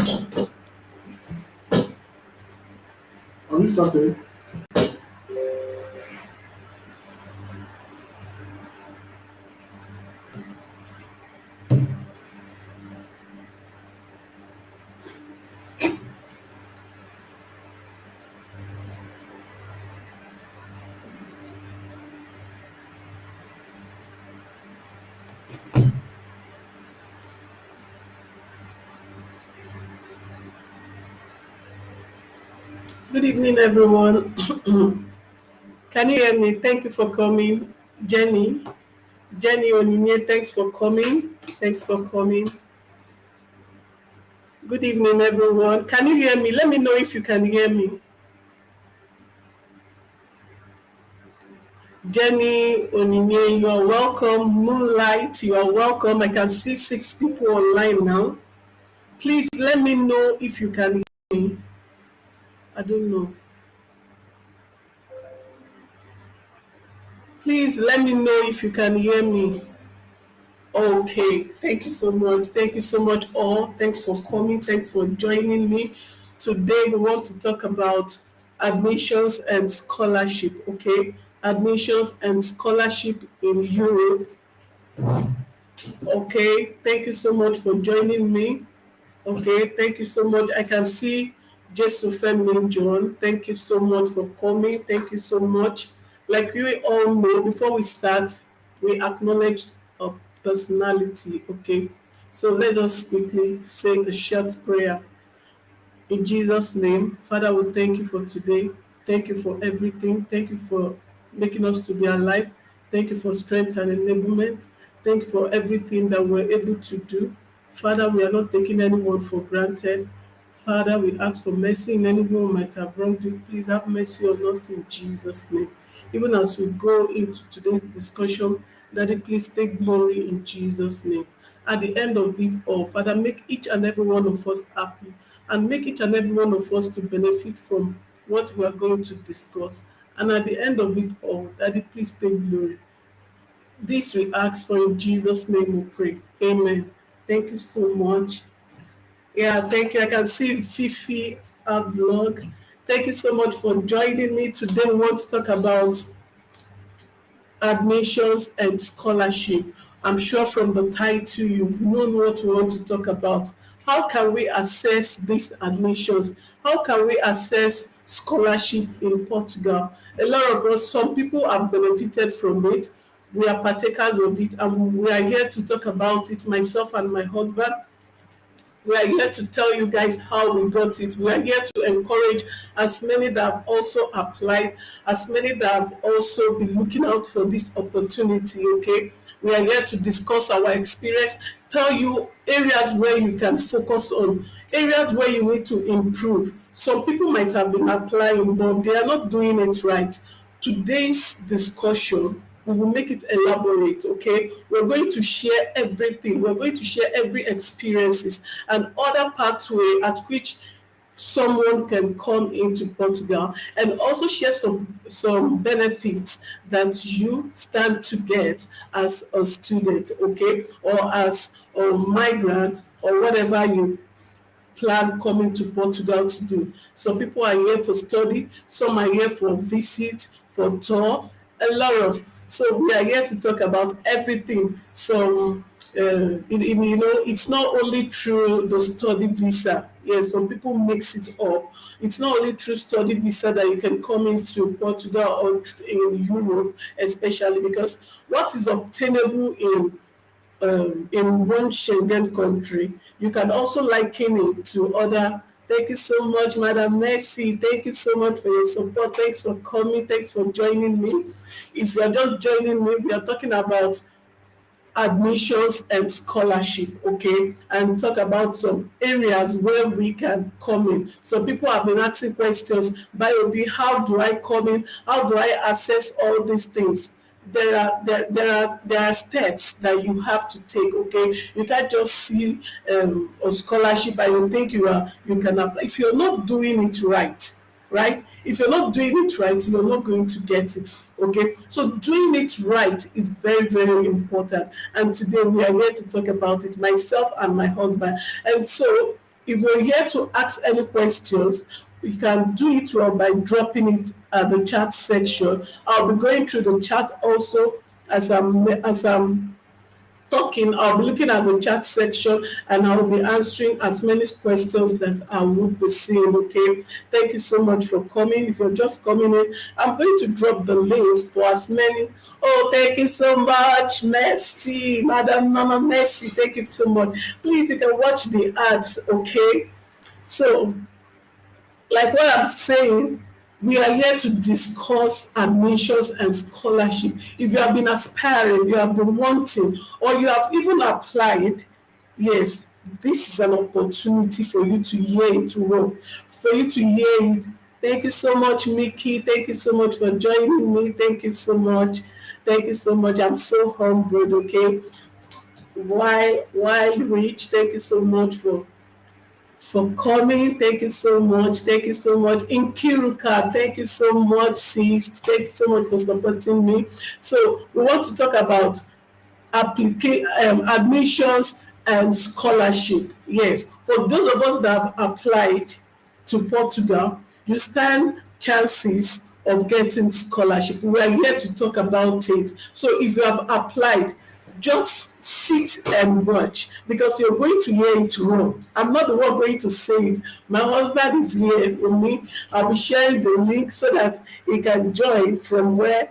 Are we started? Good evening, everyone. Can you hear me? Thank you for coming, Jenny. Jenny Oninye, thanks for coming. Thanks for coming. Good evening, everyone. Can you hear me? Let me know if you can hear me. Jenny Oninye, you are welcome. Moonlight, you are welcome. I can see 6 people online now. Please let me know if you can hear me. I don't know. Please let me know if you can hear me. Okay, thank you so much. Thank you so much, all. Thanks for coming. Thanks for joining me. Today, we want to talk about admissions and scholarship. Okay, admissions and scholarship in Europe. Okay, thank you so much for joining me. Okay, thank you so much. I can see Jesufemi John. Thank you so much for coming. Thank you so much. Like we all know, before we start, we acknowledged a personality. Okay, so let us quickly say a short prayer. In Jesus' name, Father, we thank you for today. Thank you for everything. Thank you for making us to be alive. Thank you for strength and enablement. Thank you for everything that we're able to do. Father, we are not taking anyone for granted. Father, we ask for mercy in any way we might have wronged you. Please have mercy on us in Jesus' name. Even as we go into today's discussion, Daddy, please take glory in Jesus' name. At the end of it all, Father, make each and every one of us happy and make each and every one of us to benefit from what we are going to discuss. And at the end of it all, Daddy, please take glory. This we ask for in Jesus' name we pray. Amen. Thank you so much. Yeah, thank you. I can see Fifi vlog. Thank you so much for joining me. Today we want to talk about admissions and scholarship. I'm sure from the title you've known what we want to talk about. How can we assess these admissions? How can we assess scholarship in Portugal? A lot of us, some people have benefited from it. We are partakers of it, and we are here to talk about it, myself and my husband. We are here to tell you guys how we got it. We are here to encourage as many that have also applied, as many that have also been looking out for this opportunity, okay? We are here to discuss our experience, tell you areas where you can focus on, areas where you need to improve. Some people might have been applying, but they are not doing it right. Today's discussion, we will make it elaborate, okay? We're going to share everything. We're going to share every experiences and other pathway at which someone can come into Portugal, and also share some benefits that you stand to get as a student, okay, or as a migrant, or whatever you plan coming to Portugal to do. Some people are here for study, some are here for visit, for tour, a lot of. So we are here to talk about everything. Some, it's not only through the study visa. Yes, some people mix it up. It's not only through study visa that you can come into Portugal or in Europe, especially because what is obtainable in one Schengen country, you can also liken it to other. Thank you so much, Madam Mercy. Thank you so much for your support. Thanks for coming. Thanks for joining me. If you are just joining me, we are talking about admissions and scholarship, okay, and talk about some areas where we can come in. So people have been asking questions, Biobi, how do I come in? How do I assess all these things? There are steps that you have to take, okay? You can't just see a scholarship and you think you can apply. If you're not doing it right, if you're not doing it right, you're not going to get it, okay? So doing it right is very, very important, and today we are here to talk about it, myself and my husband. And so if you're here to ask any questions, you can do it well by dropping it at the chat section. I'll be going through the chat also as I'm talking. I'll be looking at the chat section and I'll be answering as many questions that I would be seeing. Okay. Thank you so much for coming. If you're just coming in, I'm going to drop the link for as many. Oh, thank you so much, Mercy, Madam Mama Mercy. Thank you so much. Please, you can watch the ads. Okay. So like what I'm saying, we are here to discuss admissions and scholarship. If you have been aspiring, you have been wanting, or you have even applied, yes, this is an opportunity for you to hear it well, for you to hear it. Thank you so much, Mickey. Thank you so much for joining me. Thank you so much. Thank you so much. I'm so humbled, okay? While Rich, thank you so much for coming. Thank you so much. Thank you so much. In Kiruka, thank you so much, sis. Thank you so much for supporting me. So we want to talk about admissions and scholarship. Yes, for those of us that have applied to Portugal, you stand chances of getting scholarship. We are here to talk about it. So if you have applied, just sit and watch because you're going to hear it wrong. I'm not the one going to say it. My husband is here with me. I'll be sharing the link so that he can join from where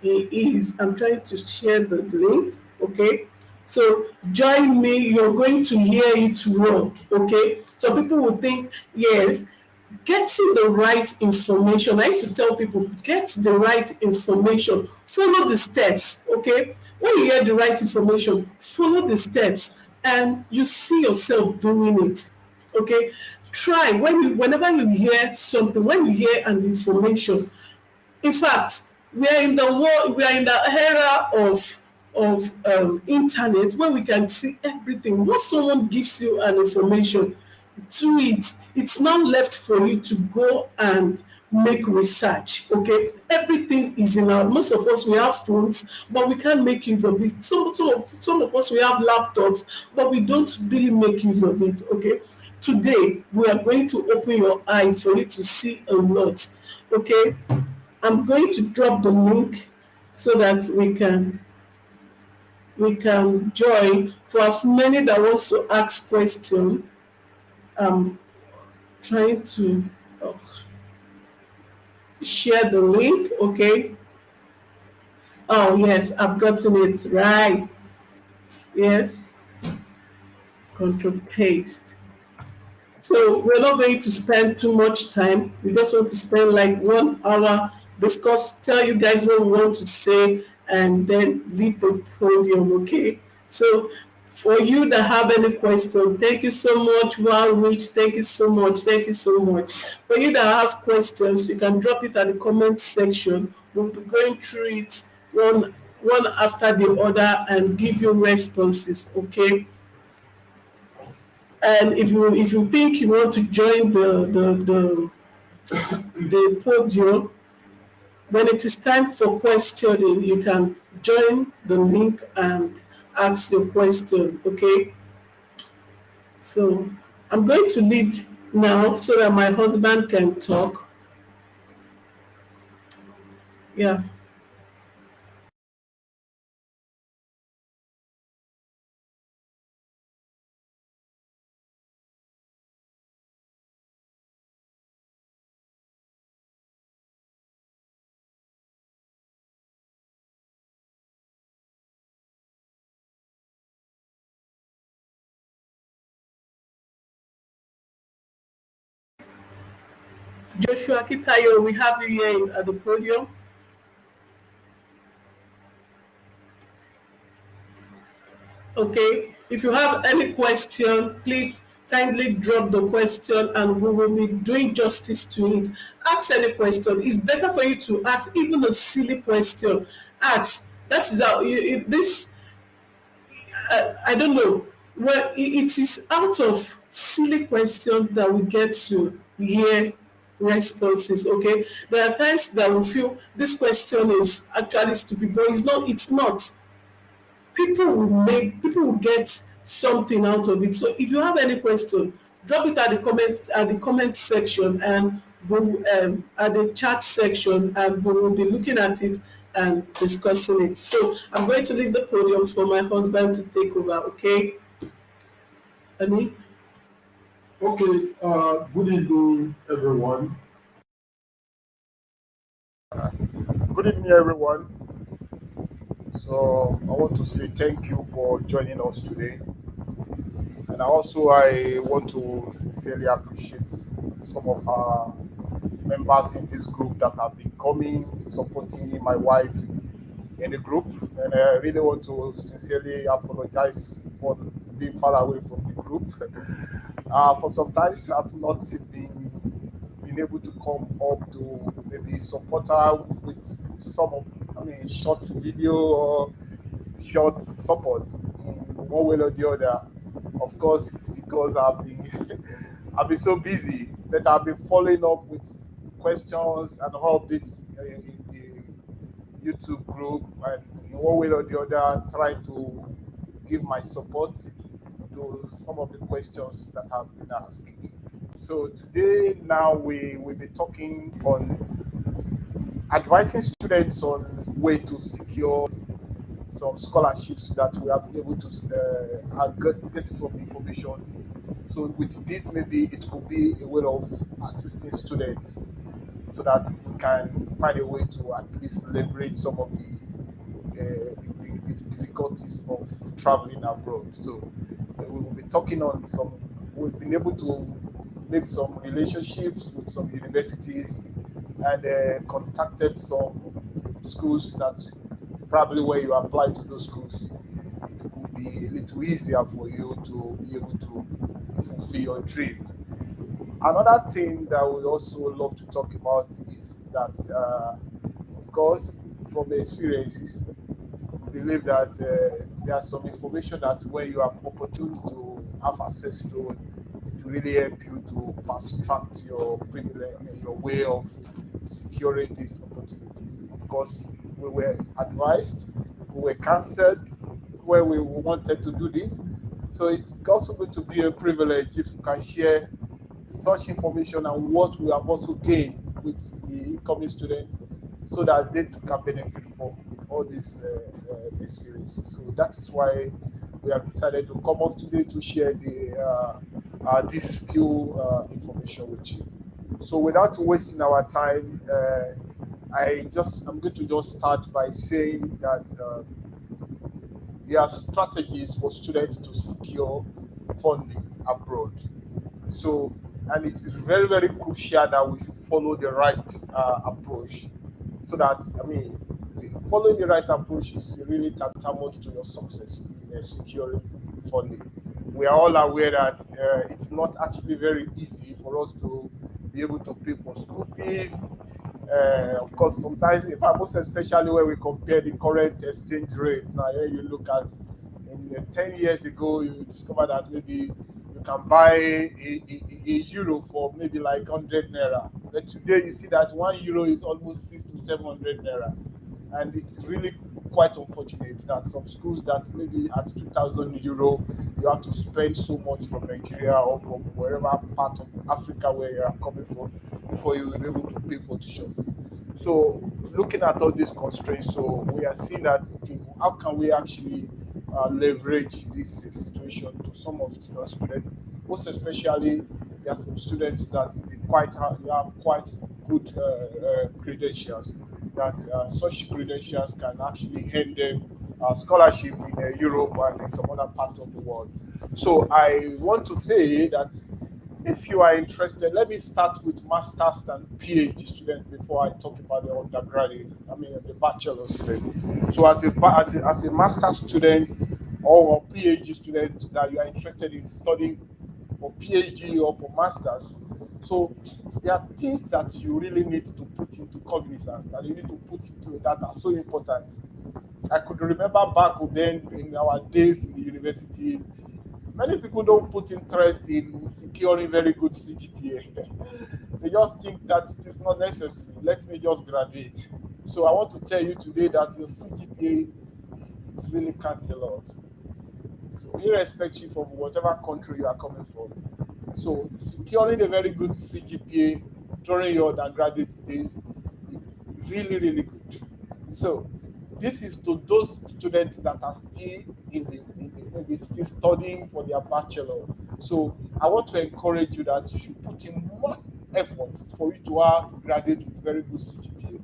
he is. I'm trying to share the link. Okay. So join me. You're going to hear it wrong. Okay. So people will think, yes, getting the right information. I used to tell people, get the right information, follow the steps. Okay. When you hear the right information, follow the steps, and you see yourself doing it. Okay. Try whenever you hear something, when you hear an information. In fact, we are in the world, we are in the era of internet where we can see everything. Once someone gives you an information, do it. It's not left for you to go and make research. Okay, everything is in our. Most of us, we have phones, but we can't make use of it. Some of us, we have laptops, but we don't really make use of it. Okay, today we are going to open your eyes for you to see a lot. Okay, I'm going to drop the link so that we can join. For as many that wants to ask questions, I'm trying to share the link. Okay. Oh yes, I've gotten it right. Yes. Control paste. So we're not going to spend too much time. We just want to spend like 1 hour, discuss, tell you guys what we want to say, and then leave the podium, okay? So for you that have any question, thank you so much. Wow, Rich, thank you so much. Thank you so much. For you that have questions, you can drop it at the comment section. We'll be going through it one after the other and give you responses, okay? And if you think you want to join the podium, when it is time for questioning, you can join the link and ask your question. Okay. So I'm going to leave now so that my husband can talk. Yeah. Joshua Kitayo, we have you here at the podium. Okay. If you have any question, please kindly drop the question and we will be doing justice to it. Ask any question. It's better for you to ask even a silly question. Ask. That is how this. I don't know. Well, it is out of silly questions that we get to hear responses. Okay, there are times that we feel this question is actually stupid, but it's not. It's not. People will get something out of it. So if you have any question, drop it at the comment section, and at the chat section, and we will be looking at it and discussing it. So I'm going to leave the podium for my husband to take over. Okay, Annie? Okay, good evening, everyone. Good evening, everyone. So I want to say thank you for joining us today, and I want to sincerely appreciate some of our members in this group that have been coming, supporting my wife in the group, and I really want to sincerely apologize for being far away from the group. For some times, I've not been able to come up to maybe support her with some of, short video or short support in one way or the other. Of course, it's because I've been I've been so busy that I've been following up with questions and updates in the YouTube group, and in one way or the other, trying to give my support to some of the questions that have been asked. So today, now we will be talking on advising students on way to secure some scholarships that we have been able to get some information. So with this, maybe it could be a way of assisting students so that we can find a way to at least leverage some of the difficulties of traveling abroad. So we will be talking on some. We've been able to make some relationships with some universities and contacted some schools that probably where you apply to those schools, it could be a little easier for you to be able to fulfill your dream. Another thing that we also love to talk about is that, of course, from the experiences, believe that there's some information that when you have opportunity to have access to, it will really help you to fast track your privilege, your way of securing these opportunities. Of course, we were advised, we were cancelled where we wanted to do this. So it's also going to be a privilege if you can share such information and what we have also gained with the incoming students so that they too can benefit from all these experiences. So that is why we have decided to come up today to share this few information with you. So without wasting our time, I'm going to just start by saying that there are strategies for students to secure funding abroad. So, and it is very, very crucial that we should follow the right approach. So that, following the right approach is really tantamount to your success in securing funding. We are all aware that it's not actually very easy for us to be able to pay for school fees. Of course, sometimes, in fact, most especially when we compare the current exchange rate. Now, here you look at in 10 years ago, you discover that maybe you can buy a euro for maybe like 100 naira. But today you see that 1 euro is almost 600 to 700 naira. And it's really quite unfortunate that some schools that maybe at 2,000 euro, you have to spend so much from Nigeria or from wherever part of Africa where you are coming from before you will be able to pay for tuition fee. So looking at all these constraints, so we are seeing that, okay, how can we actually leverage this situation to some of the students, most especially there are some students that they have quite good credentials, that such credentials can actually earn them scholarship in Europe and in some other parts of the world. So I want to say that if you are interested, let me start with masters and PhD students before I talk about the undergraduates. The bachelor student. So as a master's student or a PhD student that you are interested in studying for PhD or for masters, so there are things that you really need to put into cognizance, that you need to put into that are so important. I could remember back then in our days in the university, many people don't put interest in securing very good CGPA. They just think that it is not necessary. Let me just graduate. So I want to tell you today that your CGPA it really counts a lot. So irrespective of whatever country you are coming from. So securing a very good CGPA during your undergraduate days is really, really good. So this is to those students that are still maybe still studying for their bachelor. So I want to encourage you that you should put in more effort for you to have graduate with very good CGPA.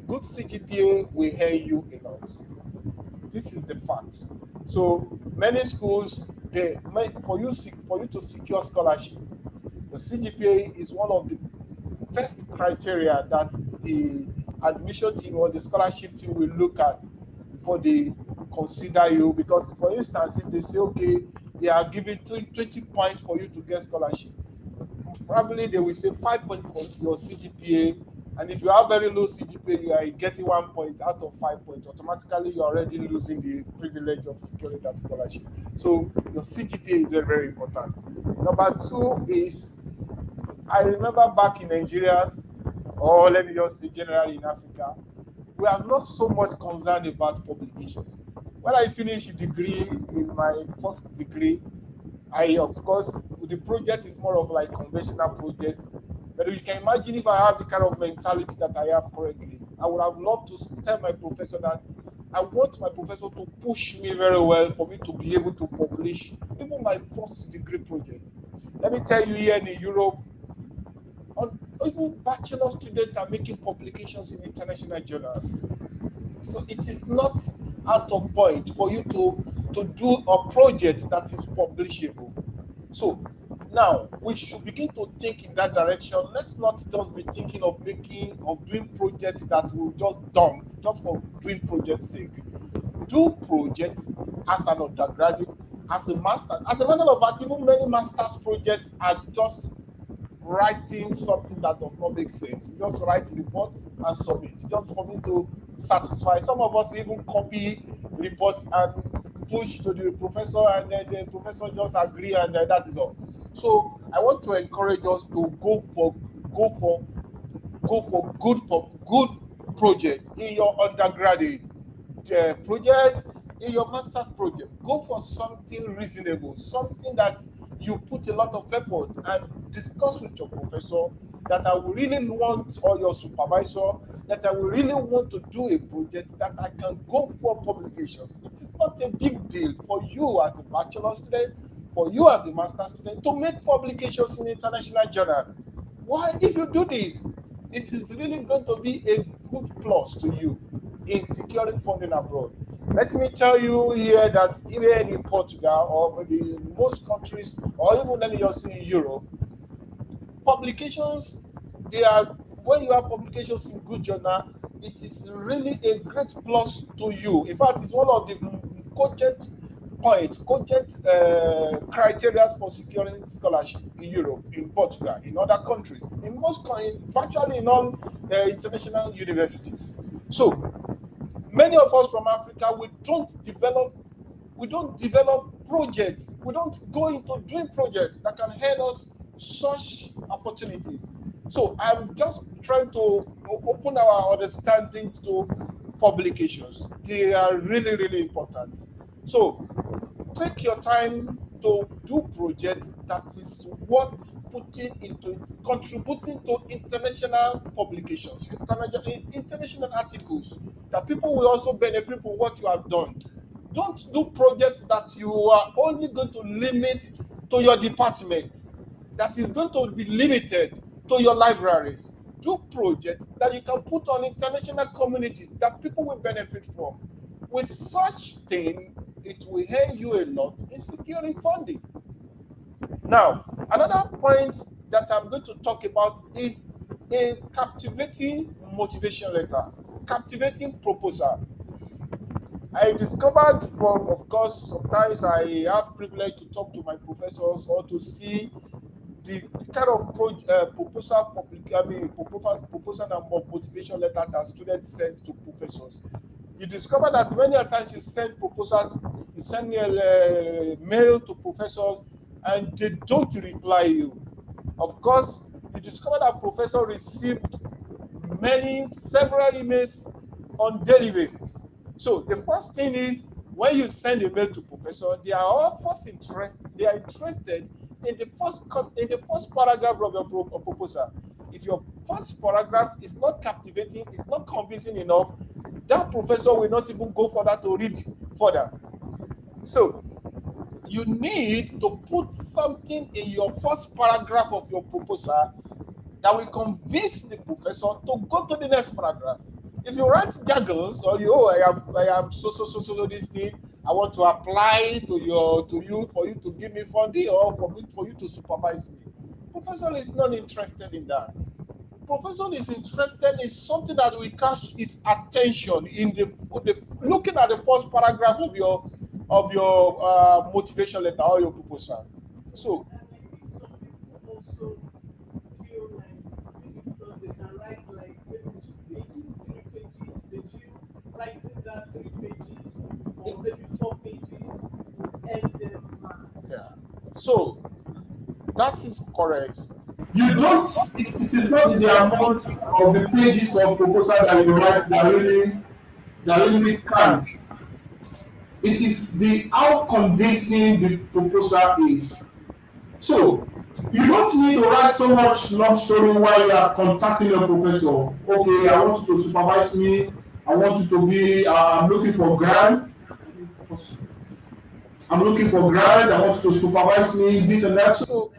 Good CGPA will help you a lot. This is the fact. So many schools, for you to secure scholarship, the CGPA is one of the first criteria that the admission team or the scholarship team will look at before they consider you. Because, for instance, if they say, okay, they are giving 20 points for you to get scholarship, probably they will say 5 points for your CGPA, and if you have very low CGPA, you are getting 1 point out of 5 points. Automatically, you are already losing the privilege of securing that scholarship. So your CGPA is very, very important. Number two is, I remember back in Nigeria, or let me just say generally in Africa, we are not so much concerned about publications. When I finished a degree, in my first degree, I, of course, the project is more of like conventional project. But you can imagine if I have the kind of mentality that I have currently, I would have loved to tell my professor that I want my professor to push me very well for me to be able to publish even my first degree project. Let me tell you, here in Europe, even bachelor students are making publications in international journals. So it is not out of point for you to do a project that is publishable. So now we should begin to think in that direction. Let's not just be thinking of doing projects that will just dump just for doing project's sake. Do projects as an undergraduate, as a master. As a matter of fact, even many master's projects are just writing something that does not make sense. You just write a report and submit, just for me to satisfy. Some of us even copy report and push to the professor, and then the professor just agree, and that is all. So I want to encourage us to go for good project in your undergraduate project, in your master's project. Go for something reasonable, something that you put a lot of effort, and discuss with your professor that I will really want, or your supervisor, that I will really want to do a project that I can go for publications. It is not a big deal for you as a bachelor student, for you as a master student to make publications in international journal. Why? If you do this, it is really going to be a good plus to you in securing funding abroad. Let me tell you here that even in Portugal, or maybe most countries, or even let me just say in Europe, publications, they are, when you have publications in good journal, it is really a great plus to you. In fact, it's one of the cogent criteria for securing scholarship in Europe, in Portugal, in other countries, in virtually in all international universities. So many of us from Africa, we don't develop projects. We don't go into doing projects that can hand us such opportunities. So I'm just trying to open our understanding to publications. They are really, really important. So take your time to do projects that is worth putting into contributing to international publications, international articles, that people will also benefit from what you have done. Don't do projects that you are only going to limit to your department, that is going to be limited to your libraries. Do projects that you can put on international communities that people will benefit from. With such thing, it will help you a lot in securing funding. Now, another point that I'm going to talk about is a captivating motivation letter, captivating proposal. I discovered from, of course, sometimes I have privilege to talk to my professors or to see the kind of proposal and motivation letter that students send to professors. You discover that many times you send proposals, you send mail to professors, and they don't reply you. Of course, you discover that professor received several emails on daily basis. So the first thing is When you send a mail to professor, they are all first interest. They are interested in the in the first paragraph of your proposal. If your first paragraph is not captivating, it's not convincing enough, that professor will not even go further to read further. So you need to put something in your first paragraph of your proposal that will convince the professor to go to the next paragraph. If you write jargons or I am so this thing, I want to apply to you for you to give me funding or for you to supervise me. Professor is not interested in that. Professor is interested in something that will catch his attention in the looking at the first paragraph of your motivation letter or your proposal. So And I think some people also feel like maybe because they can write like maybe 2 pages, 3 pages, they feel writing that 3 pages or maybe 4 pages will earn them marks. yeah, so that is correct. You don't, it is not the amount of the pages of proposal that you write that really counts. It is the how convincing the proposal is. So you don't need to write so much long story while you are contacting your professor. Okay, I want you to supervise me. I want you to be. I'm looking for grants. I'm looking for grants. I want you to supervise me. This and that. So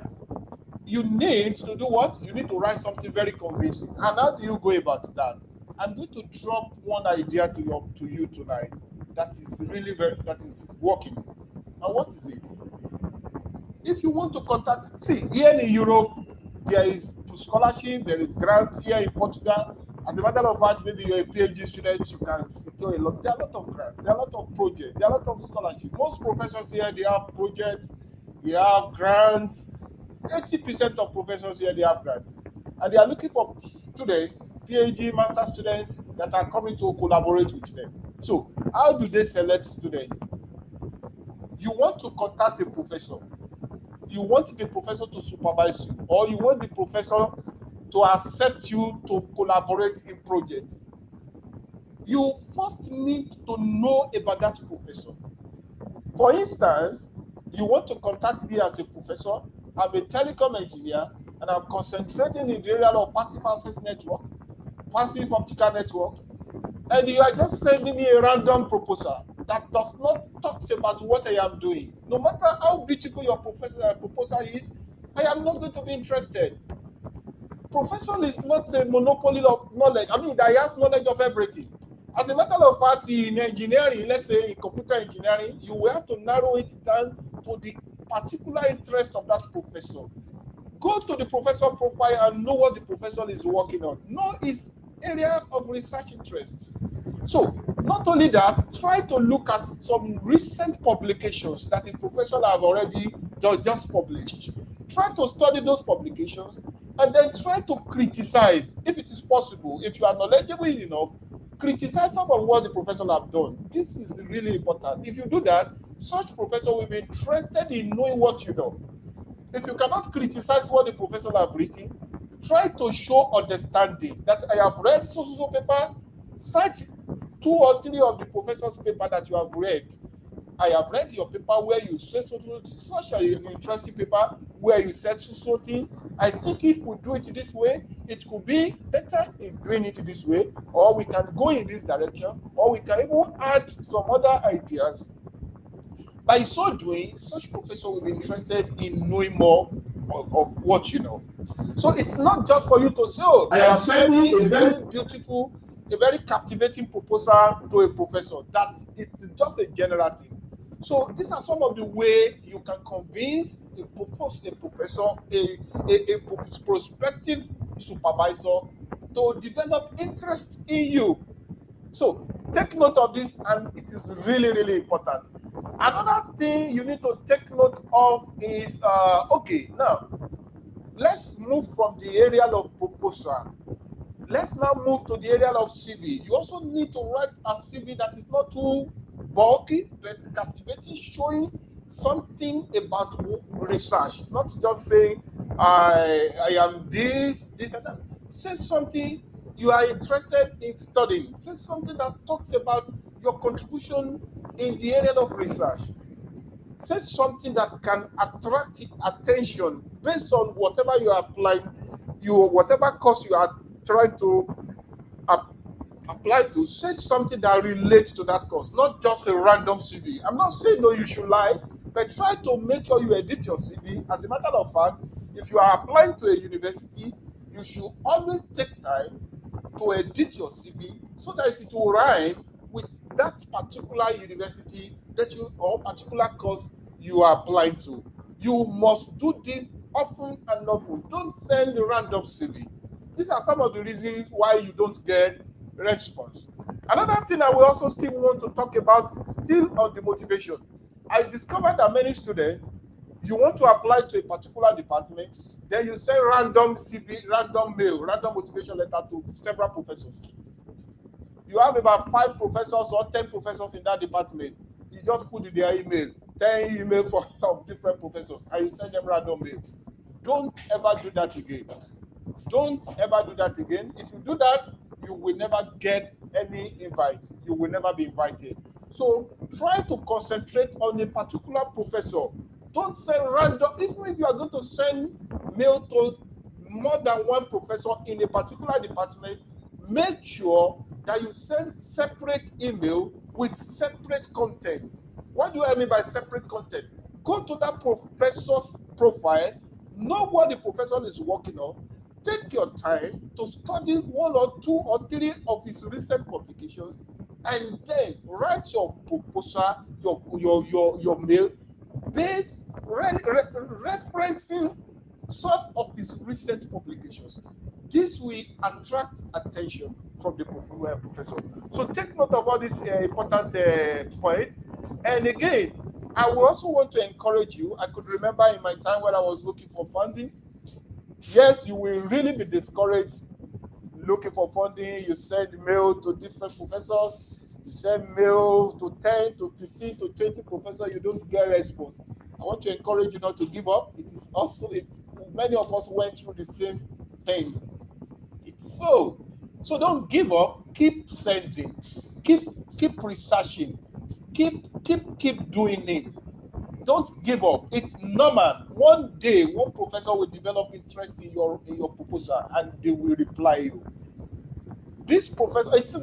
you need to do what? You need to write something very convincing. And how do you go about that? I'm going to drop one idea to you tonight that is really that is working. And what is it? If you want to contact, see, here in Europe, there is scholarship, there is grant. Here in Portugal, as a matter of fact, maybe you're a PhD student, you can secure a lot. There are a lot of grants, there are a lot of projects, there are a lot of scholarship. Most professors here, they have projects, they have grants. 80% of professors here, they have grants. And they are looking for students, PhD, master students that are coming to collaborate with them. So how do they select students? You want to contact a professor. You want the professor to supervise you, or you want the professor to accept you to collaborate in projects. You first need to know about that professor. For instance, you want to contact me as a professor. I'm a telecom engineer and I'm concentrating in the area of passive access network, passive optical networks, and you are just sending me a random proposal that does not talk about what I am doing. No matter how beautiful your proposal is, I am not going to be interested. Professor is not a monopoly of knowledge. I mean, I have knowledge of everything. As a matter of fact, in engineering, let's say in computer engineering, you will have to narrow it down to the particular interest of that professor. Go to the professor profile and know what the professor is working on. Know his area of research interest. So, not only that, try to look at some recent publications that the professor have already just published. Try to study those publications and then try to criticize, if it is possible, if you are knowledgeable enough, criticize some of what the professor have done. This is really important. If you do that, such professor will be interested in knowing what you know. If you cannot criticize what the professor have written, try to show understanding that I have read so paper, cite 2 or 3 of the professor's paper that you have read. I have read your paper where you said such an interesting paper where you said something. I think if we do it this way, it could be better in doing it this way, or we can go in this direction, or we can even add some other ideas. By so doing, such professor will be interested in knowing more of what you know. So it's not just for you to say, oh, I am sending a very beautiful, a very captivating proposal to a professor. That it's just a general thing. So these are some of the way you can convince a professor, a prospective supervisor to develop interest in you. So take note of this, and it is really, really important. Another thing you need to take note of is, okay, now let's move from the area of proposal. Let's now move to the area of CV. You also need to write a CV that is not too bulky, but captivating, showing something about research, not just saying, I am this, and that. Say something you are interested in studying. Say something that talks about your contribution in the area of research. Say something that can attract attention based on whatever you are applying, whatever course you are trying to apply to. Say something that relates to that course, not just a random CV. I'm not saying no, you should lie, but try to make sure you edit your CV. As a matter of fact, if you are applying to a university, you should always take time to edit your CV so that it will rhyme with that particular university that you or particular course you are applying to. You must do this often and often. Don't send a random CV. These are some of the reasons why you don't get response. Another thing I will also still want to talk about, still on the motivation. I discovered that many students, you want to apply to a particular department, then you send random CV, random mail, random motivation letter to several professors. You have about 5 professors or 10 professors in that department. You just put in their email, 10 email for different professors, and you send them random mail. Don't ever do that again. Don't ever do that again. If you do that, you will never get any invite. You will never be invited. So try to concentrate on a particular professor. Don't send random, even if you are going to send mail to more than one professor in a particular department, make sure that you send separate email with separate content. What do I mean by separate content? Go to that professor's profile, know what the professor is working on, take your time to study 1 or 2 or 3 of his recent publications, and then write your proposal, your mail, based referencing some of his recent publications. This will attract attention from the professor. So take note of all these important points. And again, I will also want to encourage you. I could remember in my time when I was looking for funding. Yes, you will really be discouraged looking for funding. You send mail to different professors. You send mail to 10 to 15 to 20 professors. You don't get response. I want to encourage you not to give up. It is also, many of us went through the same thing. It's so don't give up. Keep sending. Keep researching. Keep doing it. Don't give up. It's normal. One day, one professor will develop interest in your proposal, and they will reply you. This professor, it's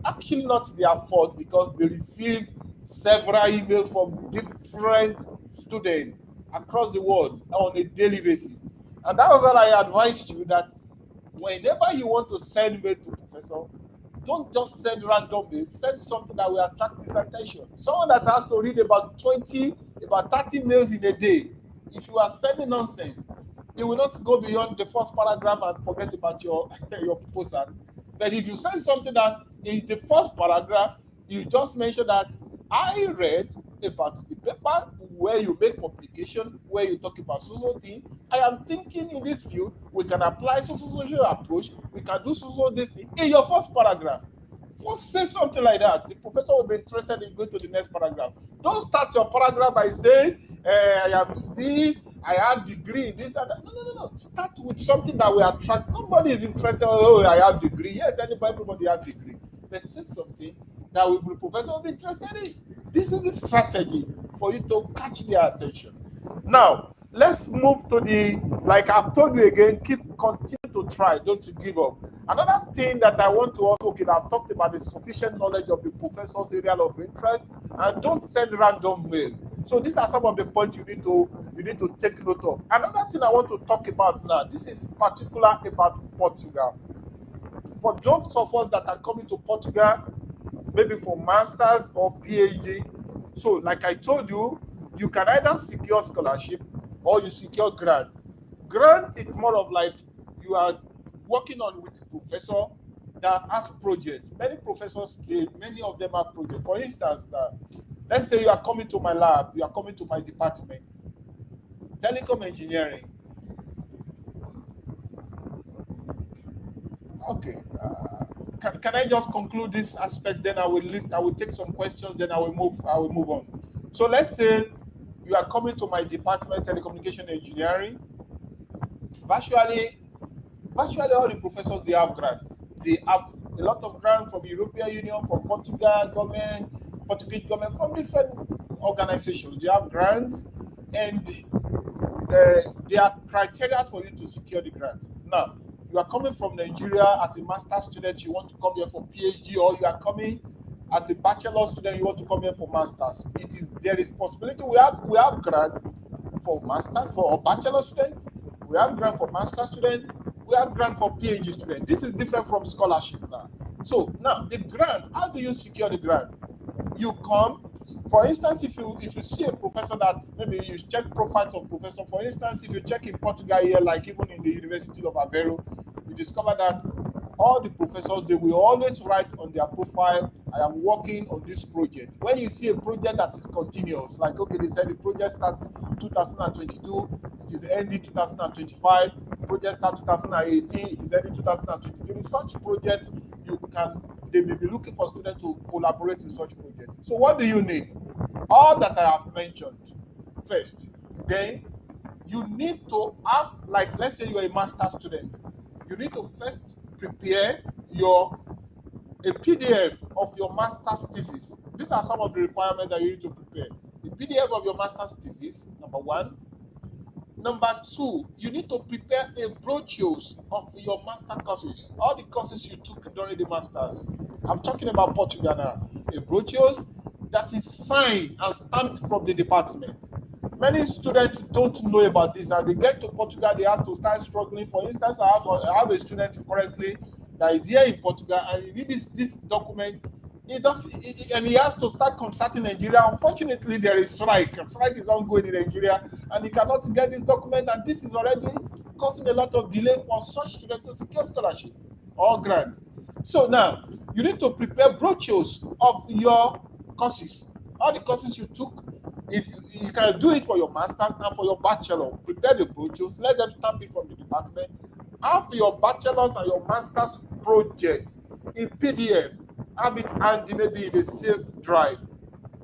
actually not their fault because they receive several emails from different students across the world on a daily basis. And that was what I advised you, that whenever you want to send mail to professor, don't just send random mail. Send something that will attract his attention. Someone that has to read about 30 mails in a day. If you are sending nonsense, he will not go beyond the first paragraph and forget about your proposal. But if you send something that in the first paragraph, you just mention that I read about the paper where you make publication, where you talk about social thing. I am thinking in this field, we can apply social approach, we can do social this thing in your first paragraph. First say something like that. The professor will be interested in going to the next paragraph. Don't start your paragraph by saying, I am this, I have degree in this and that. No. Start with something that will attract. Nobody is interested, oh, I have degree. Yes, everybody have degree. But say something that the professor will be interested in. This is the strategy for you to catch their attention. Now, let's move to like I've told you again, continue to try, don't give up. Another thing that I want to also, I've talked about the sufficient knowledge of the professor's area of interest, and don't send random mail. So these are some of the points you need to take note of. Another thing I want to talk about now, this is particular about Portugal. For those of us that are coming to Portugal, maybe for masters or PhD. So like I told you, you can either secure scholarship or you secure grant. Grant is more of like you are working on with professor that has project. Many professors, many of them have project. For instance, let's say you are coming to my lab, you are coming to my department, telecom engineering. Okay. Can I just conclude this aspect? Then I will take some questions. Then I will move on. So let's say you are coming to my department, telecommunication engineering. Virtually all the professors, they have grants. They have a lot of grants from European Union, from Portugal government, Portuguese government from different organizations. They have grants, and there are criteria for you to secure the grant. Now, you are coming from Nigeria as a master student, you want to come here for PhD, or you are coming as a bachelor student, you want to come here for masters. There is possibility. We have grant for master for bachelor students. We have grant for master students. We have grant for PhD students. This is different from scholarship now. So now the grant. How do you secure the grant? You come. For instance, if you see a professor that maybe you check profiles of professor. For instance, if you check in Portugal here, like even in the University of Aveiro, you discover that all the professors, they will always write on their profile, I am working on this project. When you see a project that is continuous, like okay, they said the project starts 2022, it is ending 2025, project start 2018, it is ending 2023. Such projects, they may be looking for students to collaborate in such projects. So what do you need? All that I have mentioned first. Then you need to have, like, let's say you're a master student, you need to first prepare a PDF of your master's thesis. These are some of the requirements that you need to prepare. A PDF of your master's thesis, number one. Number two, you need to prepare a brochures of your master courses, all the courses you took during the masters. I'm talking about Portugal now. A brochures that is signed and stamped from the department. Many students don't know about this, and they get to Portugal, they have to start struggling. For instance, I have a student currently that is here in Portugal, and he needs this document. And he has to start contacting Nigeria. Unfortunately, there is strike. Strike is ongoing in Nigeria, and he cannot get this document, and this is already causing a lot of delay for such students to secure scholarship or grant. So now, you need to prepare brochures of your courses, all the courses you took. If you can do it for your master's and for your bachelor, prepare the brochures, let them stamp it from the department. Have your bachelor's and your master's project in PDF, have it handy, maybe in a safe drive.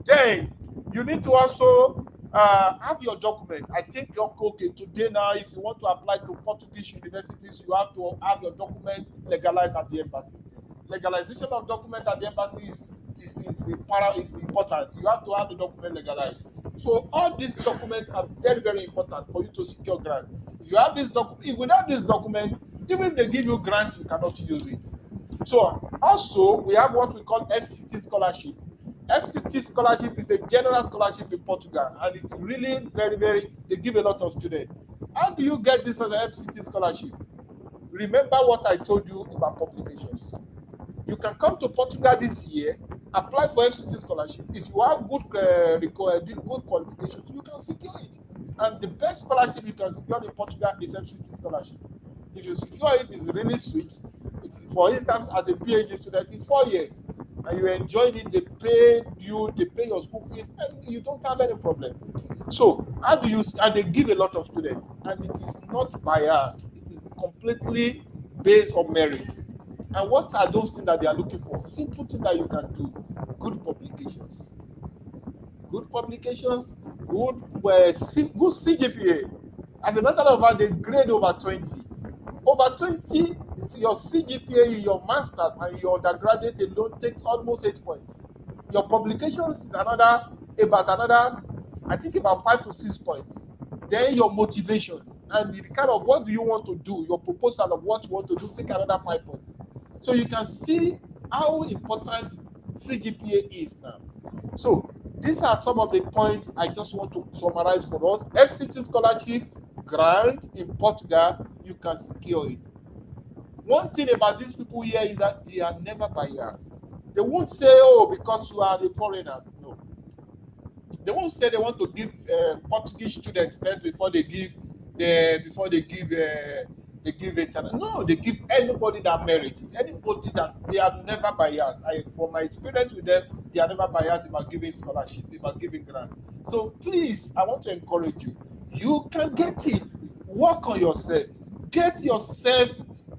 Then you need to also have your document. I think okay, today now, if you want to apply to Portuguese universities, you have to have your document legalized at the embassy. Legalization of document at the embassy is important. You have to have the document legalized. So all these documents are very, very important for you to secure grant. If you have this document, without this document, even if they give you grant, you cannot use it. So also we have what we call FCT scholarship. FCT scholarship is a general scholarship in Portugal, and it's really very, very, they give a lot of students. How do you get this as an FCT scholarship? Remember what I told you about publications. You can come to Portugal this year, apply for FCT scholarship. If you have good qualifications, you can secure it. And the best scholarship you can secure in Portugal is FCT scholarship. If you secure it, it's really sweet. For instance, as a PhD student, it's 4 years, and you enjoy it. They pay your school fees, and you don't have any problem. So how do you? And they give a lot of students, and it is not biased. It is completely based on merit. And what are those things that they are looking for? Simple things that you can do. Good publications. Good publications, good CGPA. As a matter of fact, they grade over 20. Over 20, your CGPA in your master's and your undergraduate alone takes almost 8 points. Your publications is about another, I think about 5 to 6 points. Then your motivation and the kind of what do you want to do, your proposal of what you want to do, take another 5 points. So you can see how important CGPA is now. So these are some of the points I just want to summarize for us. FCT scholarship, grant in Portugal, you can secure it. One thing about these people here is that they are never biased. They won't say, oh, because you are the foreigners. No. They won't say they want to give Portuguese students first before they give international. No, they give anybody that merits, anybody that they are never biased. From my experience with them, they are never biased about giving scholarship, about giving grant. So please, I want to encourage you. You can get it. Work on yourself. Get yourself.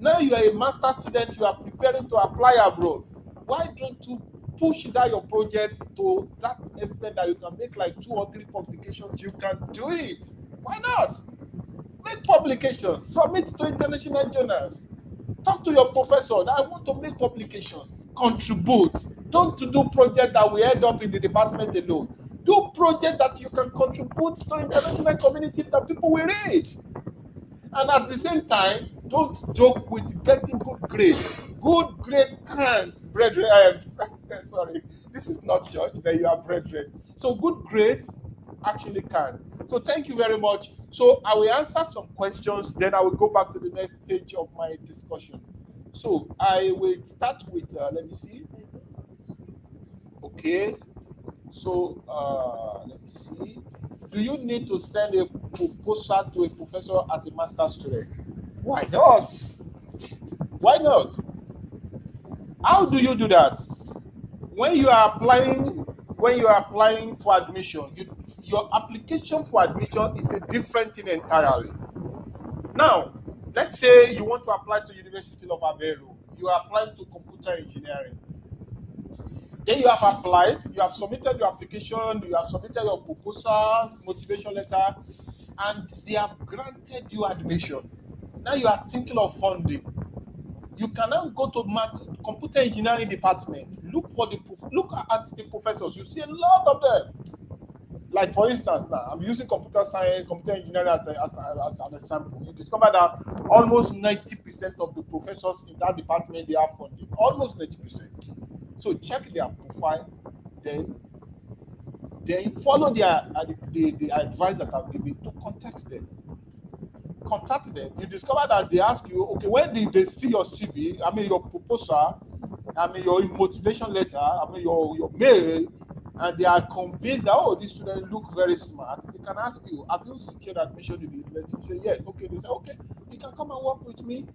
Now you are a master student. You are preparing to apply abroad. Why don't you push down your project to that extent that you can make like 2 or 3 publications? You can do it. Why not? Make publications, submit to international journals. Talk to your professor. I want to make publications. contribute. Don't do project that will end up in the department alone. Do project that you can contribute to international community that people will read. And at the same time, don't joke with getting good grade. Good grade counts, brethren. Sorry, this is not church, but you are brethren. So good grades actually can. So thank you very much. So I will answer some questions, then I will go back to the next stage of my discussion. So I will start with, let me see. Okay. So let me see. Do you need to send a proposal to a professor as a master student? Why not? Why not? How do you do that? When you are applying for admission, your application for admission is a different thing entirely. Now, let's say you want to apply to University of Aveiro. You are applying to computer engineering. Then you have applied, you have submitted your application, you have submitted your proposal, motivation letter, and they have granted you admission. Now you are thinking of funding. You can now go to computer engineering department, look at the professors. You see a lot of them. Like for instance, now I'm using computer science, computer engineering as an example. You discover that almost 90% of the professors in that department they are funding. Almost 90%. So check their profile, then follow the advice that I've given to contact them. Contact them. You discover that they ask you, okay, when did they see your CV? I mean your proposal, I mean your motivation letter, I mean your mail, and they are convinced that this student look very smart. They can ask you, have you secured admission in the university? You say yes. Okay, they say okay, you can come and work with me.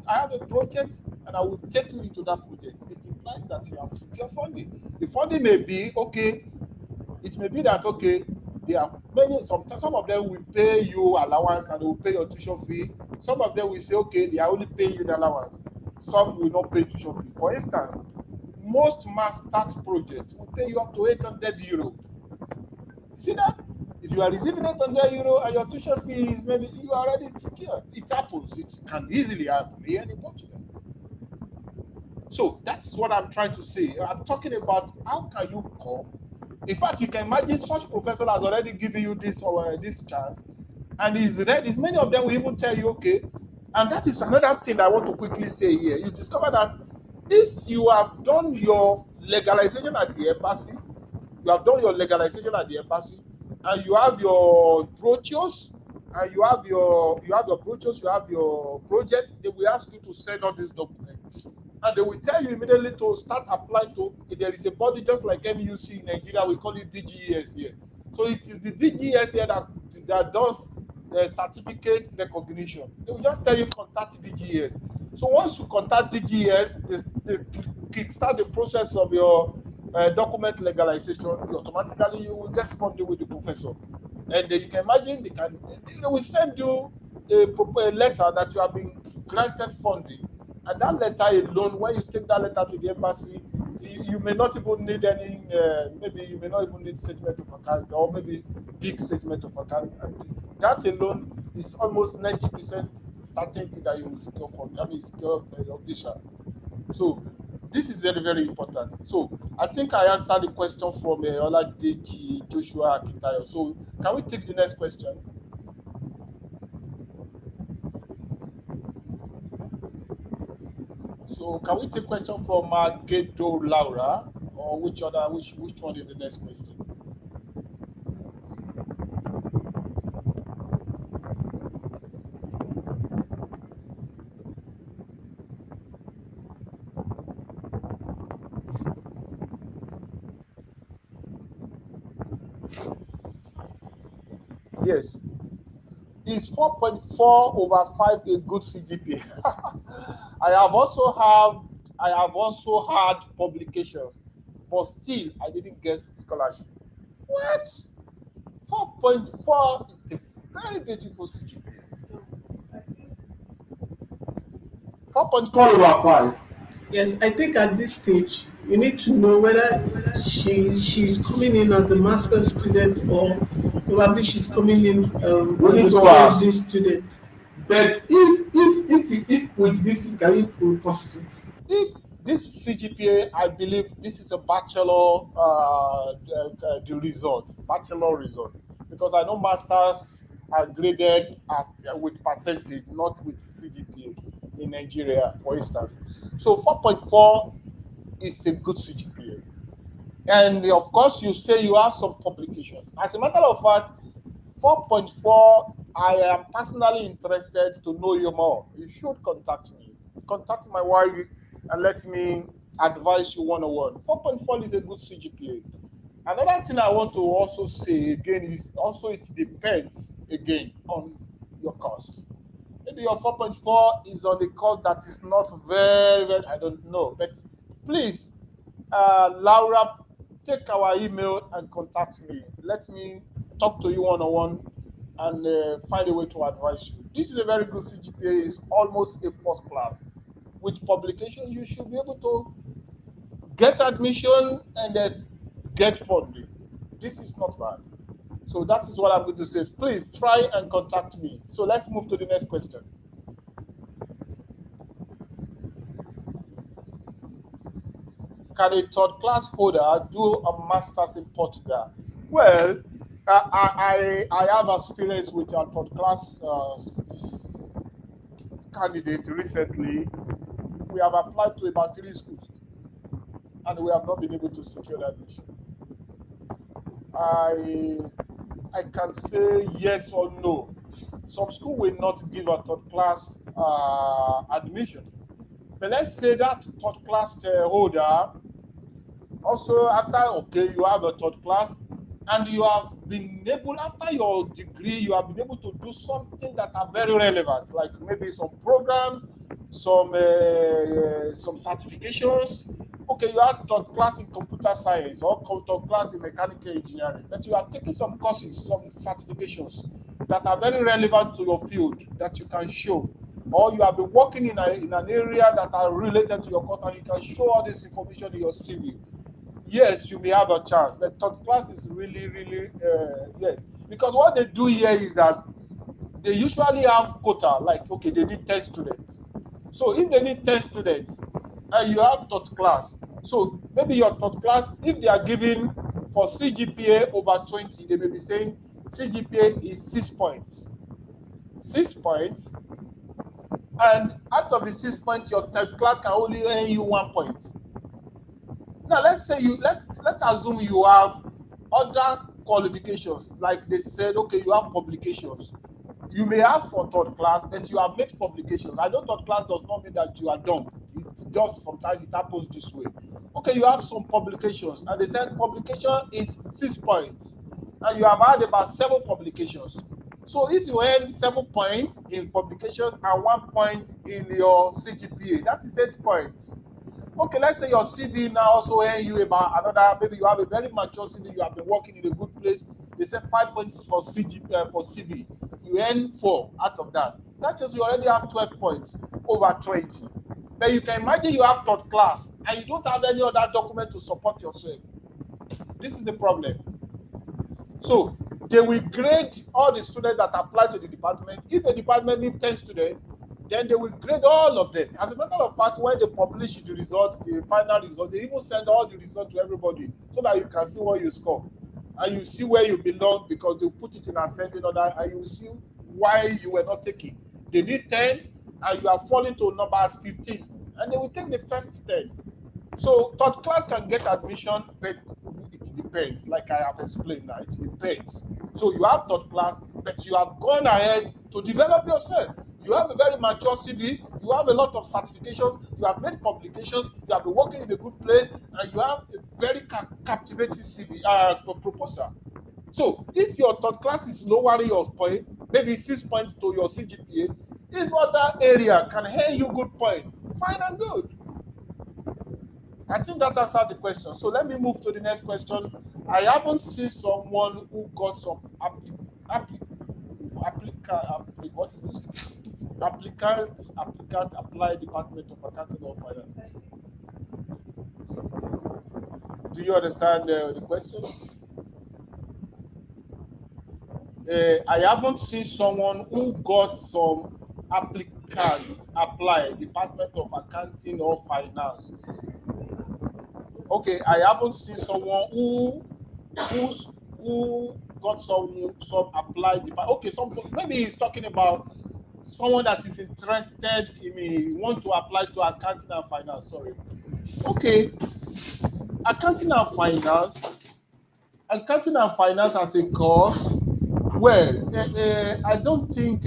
I have a project and I will take you into that project. It implies that you have secured funding. The funding may be okay. It may be that okay, there are many. Some of them will pay you allowance and they will pay your tuition fee. Some of them will say okay, they are only paying you the allowance. Some will not pay tuition fee. For instance, most master's projects will pay you up to 800 euro. See that? If you are receiving 800 euro and your tuition fee is maybe you are already secure. It happens. It can easily happen here in Portugal. So that's what I'm trying to say. I'm talking about how can you come. In fact, you can imagine such professor has already given you this chance, and is ready. Many of them will even tell you, okay. And that is another thing I want to quickly say here. You discover that if you have done your legalization at the embassy, and you have your brochures, and you have your project, they will ask you to send all these documents. And they will tell you immediately to start applying to, there is a body just like MUC in Nigeria, we call it DGES here. So it is the DGES here that does certificate recognition. They will just tell you contact DGES. So once you contact DGES, they kickstart the process of your document legalization. Automatically you will get funding with the professor. And you can imagine they will send you a letter that you have been granted funding. And that letter alone, when you take that letter to the embassy, you may not even need any, maybe you may not even need statement of account or maybe big statement of account. And that alone is almost 90% certainty that you will secure secure your visa. So this is very, very important. So I think I answered the question from Oladeji Joshua Akitayo. So can we take the next question? So can we take question from Margedo Laura, or which one is the next question? Yes. Is 4.4 over 5 a good CGPA? I have also had publications, but still I didn't get scholarship. What? 4.4 is a very beautiful CGPA. 4.4 over 5. Yes, I think at this stage you need to know whether she's coming in as a master's student or probably she's coming in as a PhD student. But if with this, can you possible? If This CGPA, I believe this is a bachelor, the result, bachelor result, because I know masters are graded with percentage, not with CGPA in Nigeria, for instance. So 4.4 is a good CGPA. And of course, you say you have some publications. As a matter of fact, 4.4, I am personally interested to know you more. You should contact me. Contact my wife and let me advise you one-on-one. 4.4 is a good CGPA. Another thing I want to also say again is also it depends again on your course. Maybe your 4.4 is on the course that is not very, I don't know. But please, Laura, take our email and contact me. Let me talk to you one-on-one and find a way to advise you. This is a very good CGPA. It's almost a first class. With publication, you should be able to get admission and get funding. This is not bad. So that is what I'm going to say. Please try and contact me. So let's move to the next question. Can a third class holder do a master's in Portugal? Well, I have experience with a third class candidate recently. We have applied to about 3 schools and we have not been able to secure the admission. I I can say yes or no. Some school will not give a third class admission. But let's say that third class holder also after okay you have a third class and you have been able after your degree you have been able to do something that are very relevant like maybe some programs some certifications. Okay, you have third class in computer science or third class in mechanical engineering, but you have taken some courses, some certifications that are very relevant to your field that you can show, or you have been working in an area that are related to your course and you can show all this information in your CV. Yes, you may have a chance. But third class is really, yes. Because what they do here is that they usually have quota, like, okay, they need 10 students. So if they need 10 students and you have third class, so maybe your third class, if they are giving for CGPA over 20, they may be saying CGPA is 6 points. 6 points. And out of the 6 points, your third class can only earn you 1 point. Now let's say let's assume you have other qualifications, like they said, okay, you have publications. You may have for third class, but you have made publications. I know third class does not mean that you are done. It just sometimes it happens this way. Okay, you have some publications, and they said publication is 6 points, and you have had about 7 publications. So if you earn 7 points in publications and 1 point in your CGPA, that is 8 points. Okay, let's say your CV now also earn you about another, maybe you have a very mature CV, you have been working in a good place. They say 5 points for for CV. You earn 4 out of that. That means you already have 12 points over 20. Then you can imagine you have third class and you don't have any other document to support yourself. This is the problem. So they will grade all the students that apply to the department. If a department needs 10 students, then they will grade all of them. As a matter of fact, when they publish the results, the final result, they even send all the results to everybody so that you can see what you score. And you see where you belong because they put it in ascending order and you see why you were not taking. They need 10 and you are falling to number 15 and they will take the first 10. So third class can get admission, but it depends. Like I have explained now, it depends. So you have third class, but you have gone ahead to develop yourself. You have a very mature CV, you have a lot of certifications, you have made publications, you have been working in a good place, and you have a very captivating CV proposal. So if your third class is lowering your point, maybe 6 points to your CGPA, if other area can earn you good point, fine and good. I think that answered the question. So let me move to the next question. I haven't seen someone who got some what is this? Applicant apply Department of Accounting or Finance. Do you understand the question? I haven't seen someone who got some can't apply Department of Accounting or Finance. Okay, I haven't seen someone who's who got some applied department. Okay, some maybe he's talking about someone that is interested in me want to apply to accounting and finance. Sorry. Okay, accounting and finance, accounting and finance as a course. Well, I don't think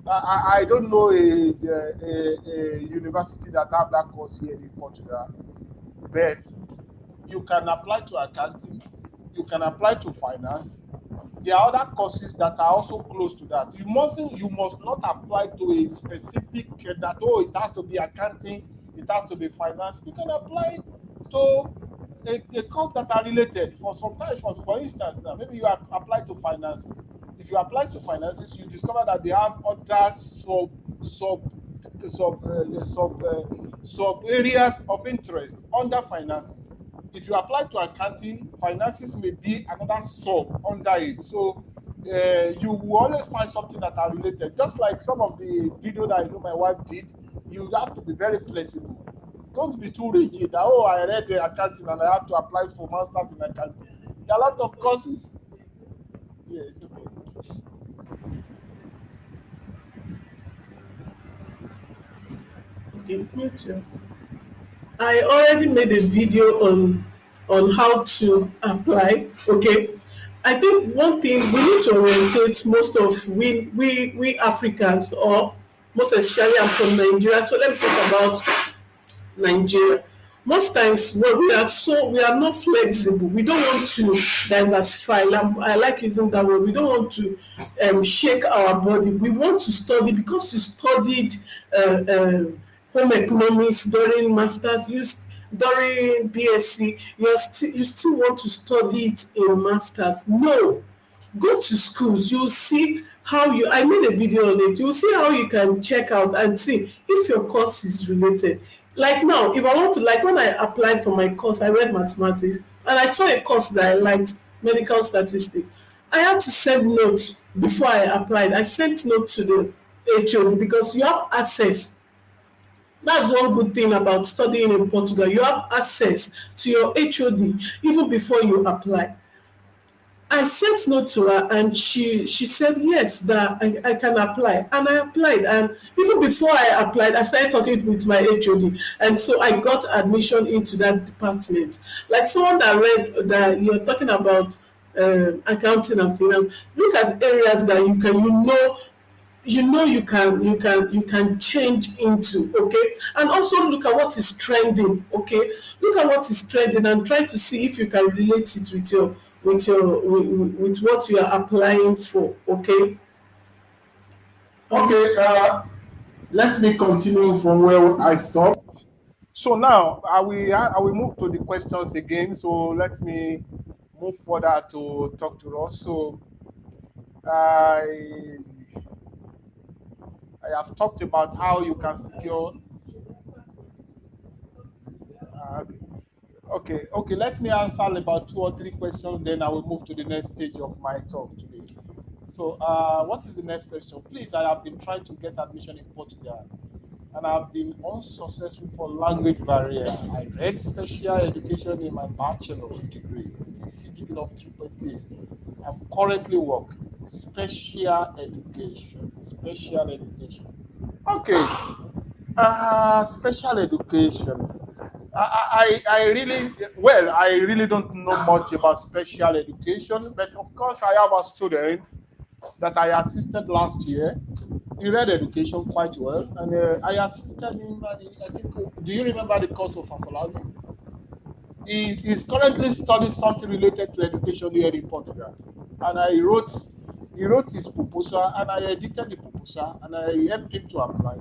I don't know a university that have that course here in Portugal, but you can apply to accounting, you can apply to finance. There are other courses that are also close to that. You must not apply to a specific that oh it has to be accounting, it has to be finance. You can apply to a course that are related. For sometimes, for instance, now maybe you apply to finances. If you apply to finances, you discover that they have other sub sub areas of interest under finances. If you apply to accounting, finances may be another sub under it. So you will always find something that are related. Just like some of the video that I know my wife did, you have to be very flexible. Don't be too rigid. That, oh, I read the accounting and I have to apply for masters in accounting. There are a lot of courses. Yes, okay. Okay, me too. I already made a video on how to apply. Okay, I think one thing we need to orientate most of we Africans, or most especially I'm from Nigeria. So let me talk about Nigeria. Most times we are not flexible. We don't want to diversify. I like using that word. We don't want to shake our body. We want to study because you studied uh, uh, home economics during masters. During BSc, you still want to study it in masters. No, go to schools. You'll see how you I made a video on it. You'll see how you can check out and see if your course is related. Like now, if I want to, like when I applied for my course, I read mathematics and I saw a course that I liked, medical statistics. I had to send notes before I applied. I sent note to the HOD because you have access. That's one good thing about studying in Portugal. You have access to your HOD even before you apply. I sent note to her and she said yes that I can apply, and I applied, and even before I applied I started talking with my HOD, and so I got admission into that department. Like someone that read that you're talking about accounting and finance, look at areas that you can change into. Okay, and also look at what is trending. Okay, look at what is trending and try to see if you can relate it with what you are applying for. Okay. Okay, let me continue from where I stopped. So now I will move to the questions again. So let me move further to talk to us. So I I have talked about how you can secure. Uh, okay. Let me answer about two or three questions. Then I will move to the next stage of my talk today. So, what is the next question? Please, I have been trying to get admission in Portugal, and I've been unsuccessful for language barrier. I read special education in my bachelor degree with a CGPA of 3.8. I'm currently working special education. Special education. Okay. Special education. I really, well, I really don't know much about special education, but of course, I have a student that I assisted last year. He read education quite well, and I assisted him. I think, do you remember the course of Afolabi? He is currently studying something related to education here in Portugal, and he wrote his proposal, and I edited the proposal, and I helped him to apply.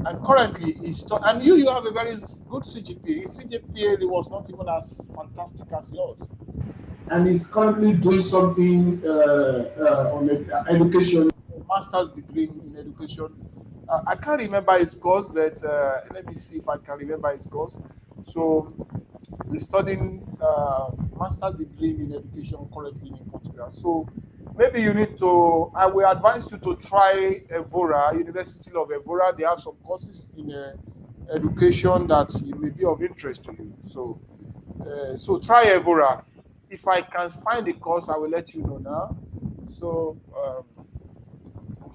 And currently, and you have a very good CGPA. His CGPA was not even as fantastic as yours. And he's currently doing something on education. Master's degree in education. I can't remember his course, but let me see if I can remember his course. So he's studying master's degree in education currently in Portugal. So maybe you need to, I will advise you to try Evora, University of Evora. They have some courses in education that it may be of interest to you. So try Evora. If I can find the course, I will let you know now. So,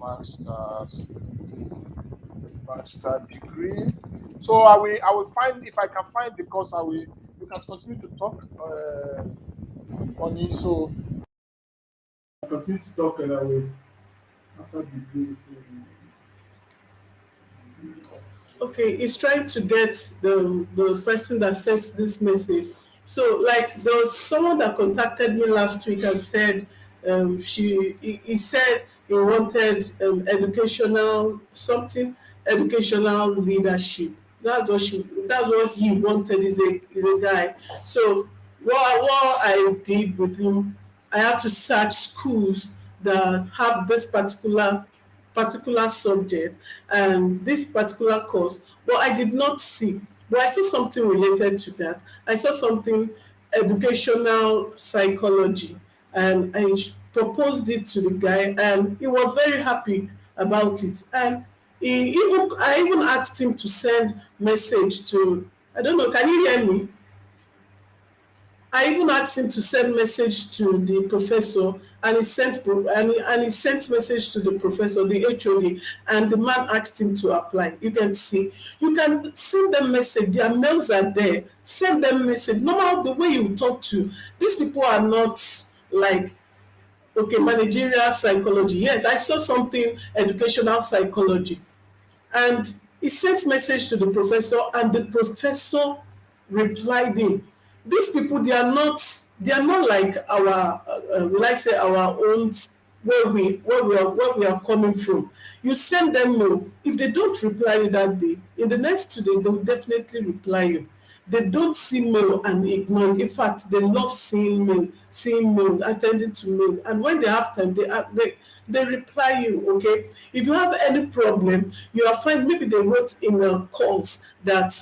master's, master degree. So I will find, if I can find the course, I will. You can continue to talk on it. So I continue to talk, and I will master degree. Okay, he's trying to get the person that sent this message. So, like, there was someone that contacted me last week and said, he said he wanted educational something, educational leadership. That's what he wanted. Is a guy. So what I did with him, I had to search schools that have this particular subject and this particular course, but I did not see. But I saw something related to that. I saw something educational psychology, and I proposed it to the guy, and he was very happy about it. And I even asked him to send message to. I don't know. Can you hear me? I even asked him to send message to the professor, and he sent message to the professor, the HOD, and the man asked him to apply. You can see, you can send them message. Their mails are there. Send them message. Normal the way you talk to these people are not like, okay, managerial psychology. Yes, I saw something educational psychology, and he sent message to the professor, and the professor replied him. These people, they are not like our will I say our own, where we are coming from. You send them mail. If they don't reply you that day, in the next 2 days they will definitely reply you. They don't see mail and ignore it. In fact, they love seeing mails, attending to mails, and when they have time, they reply you. Okay, if you have any problem, you are fine. Maybe they wrote in a calls that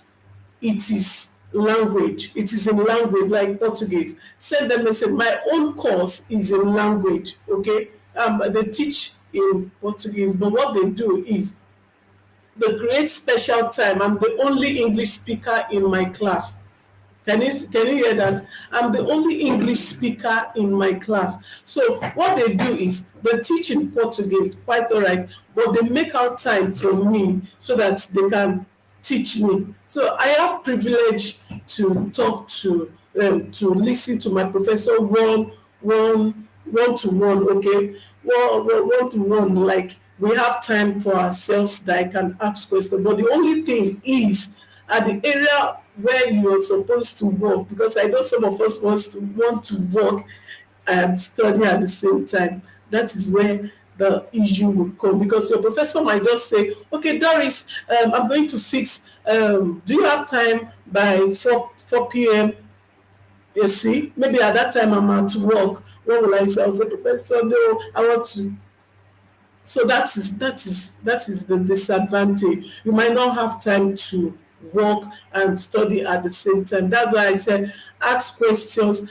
it is in language like Portuguese. Send them and say, my own course is in language. Okay, they teach in Portuguese, but what they do is the great special time. I'm the only English speaker in my class. Can you hear that? I'm the only English speaker in my class. So what they do is they teach in Portuguese, quite all right, but they make out time from me so that they can teach me. So I have privilege to talk to listen to my professor one to one, okay, one to one. Like, we have time for ourselves that I can ask questions. But the only thing is, at the area where you are supposed to work, because I know some of us want to work and study at the same time. That is where the issue will come, because your professor might just say, okay, Doris, I'm going to fix, do you have time by 4 p.m.? You see, maybe at that time I'm at work. What will I say? I'll say, Professor, no, I want to. So that is the disadvantage. You might not have time to work and study at the same time. That's why I said ask questions,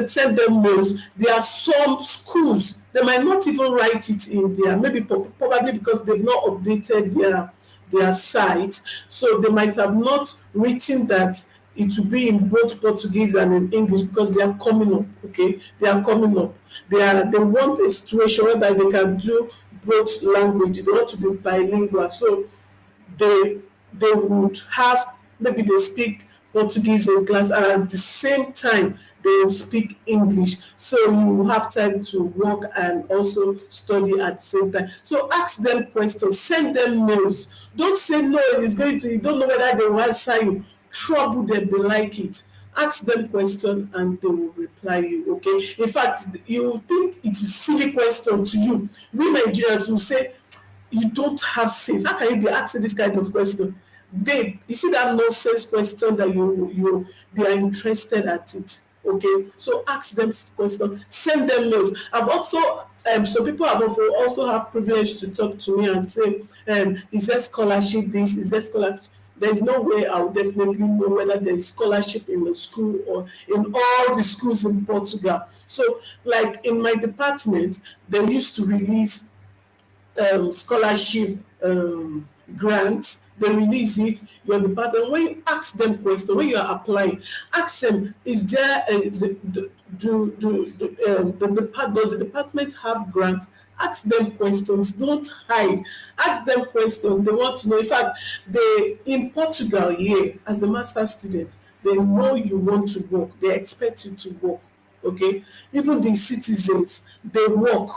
send them mails. There are some schools, they might not even write it in there, maybe probably because they've not updated their site. So they might have not written that it will be in both Portuguese and in English, because they are coming up. Okay, they are coming up. They want a situation whereby they can do both languages. They want to be bilingual. So they they would have, maybe they speak Portuguese in class, and at the same time they will speak English. So you have time to work and also study at the same time. So ask them questions, send them mails. Don't say no, it's going to, you don't know whether they will answer you. Trouble them, they like it. Ask them question and they will reply you. Okay. In fact, you think it is silly question to you. We Nigerians will say, you don't have sense. How can you be asking this kind of question? They, you see that nonsense question that they are interested at it. Okay, so ask them questions, send them mails. I've also some people have also have privilege to talk to me and say, is there scholarship this, is there scholarship? there's no way I'll definitely know whether there's scholarship in the school or in all the schools in Portugal. So, like in my department, they used to release scholarship grants. They release it. Your department, when you ask them question, when you are applying, ask them: Is there does the department have grant? Ask them questions. Don't hide. Ask them questions. They want to know. In fact, they in Portugal here as a master student, they know you want to work. They expect you to work. Okay, even the citizens, they work.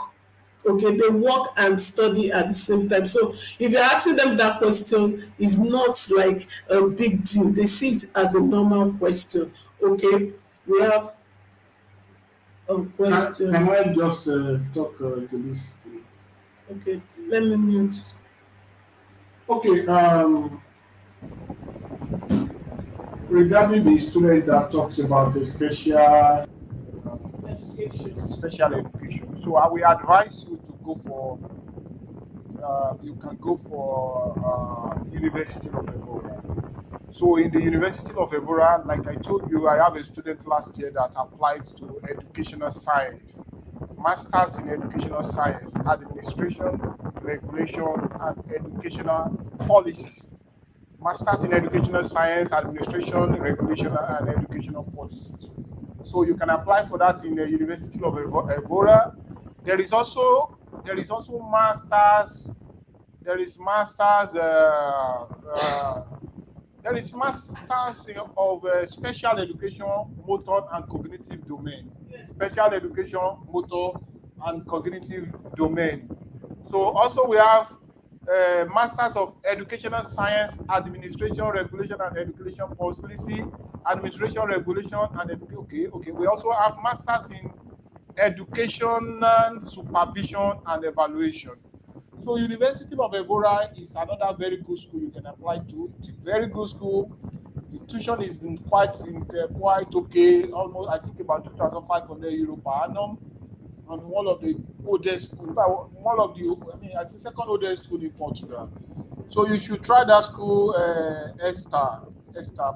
Okay, they work and study at the same time. So if you're asking them that question, it's not like a big deal. They see it as a normal question. Okay, we have a Can question. I just talk to this? Okay, let me mute. Okay, regarding the student that talks about a special Education. special education. So I will advise you to go for you can go for University of Evora. So in the University of Evora, like I told you, I have a student last year that applied to educational science, masters in educational science, administration, regulation, and educational policies. Masters in educational science, administration, regulation, and educational policies. So you can apply for that in the University of Evora. There is also masters. There is masters. There is masters of special education, motor and cognitive domain. Special education, motor and cognitive domain. So also we have masters of educational science, administration, regulation, and education policy, administration, regulation, and okay. We also have masters in education, supervision, and evaluation. So University of Evora is another very good school you can apply to. It's a very good school. The tuition is quite okay, almost I think about 2,500 euro per annum. And one of the oldest school, one of the, I mean, I think second oldest school in Portugal. So you should try that school, Esther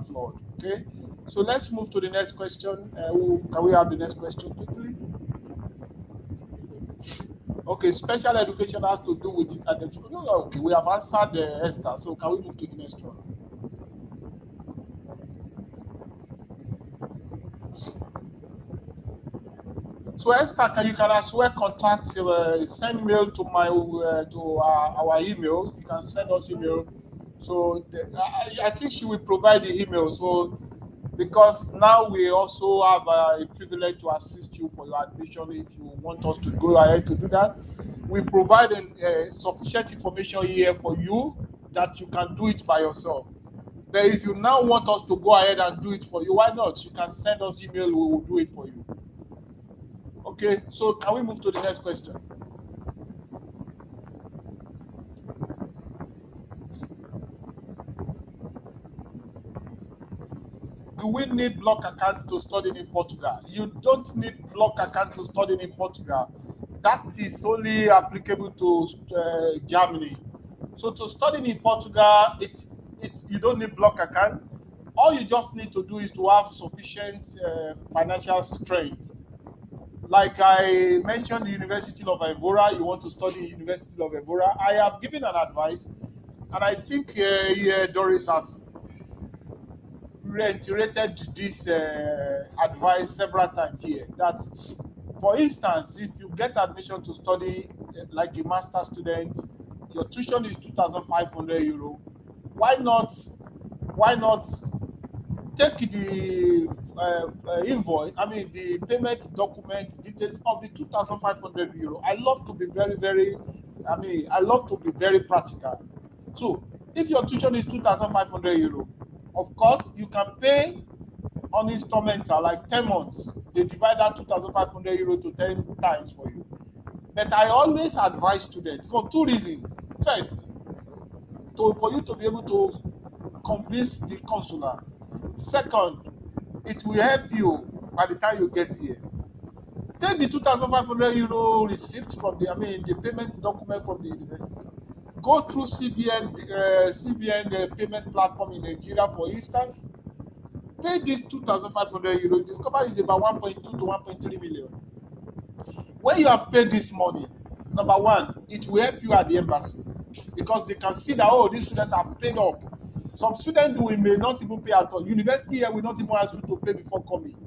Flood. Okay. So let's move to the next question. Can we have the next question quickly? Okay, special education has to do with no, okay, we have answered Esther. So can we move to the next one? So Esther, you can as well contact, send mail to my to our email. You can send us email. So I think she will provide the email. So because now we also have a privilege to assist you for your admission if you want us to go ahead to do that. We provide sufficient information here for you that you can do it by yourself. But if you now want us to go ahead and do it for you, why not? You can send us email, we will do it for you. Okay, so can we move to the next question? Do we need block account to study in Portugal? You don't need block account to study in Portugal. That is only applicable to Germany. So to study in Portugal, you don't need block account. All you just need to do is to have sufficient financial strength. Like I mentioned, the University of Evora, you want to study University of Evora. I have given an advice, and I think Doris has reiterated this advice several times here. That, for instance, if you get admission to study like a master student, your tuition is 2,500 euro. Why not? Why not take the invoice, I mean the payment document details of the 2,500 euro. I love to be I love to be very practical. So if your tuition is 2,500 euro, of course you can pay on instrumental like 10 months. They divide that 2,500 euro to 10 times for you. But I always advise students for two reasons. First, for you to be able to convince the consular. Second, it will help you by the time you get here. Take the 2,500 euro receipt from the payment document from the university. go through CBN payment platform in Nigeria, for instance, pay this 2,500 euro, discover it's about 1.2 to 1.3 million. When you have paid this money, number one, it will help you at the embassy because they can see that, oh, these students have paid up. Some students may not even pay at all. University here will not even ask you to pay before coming.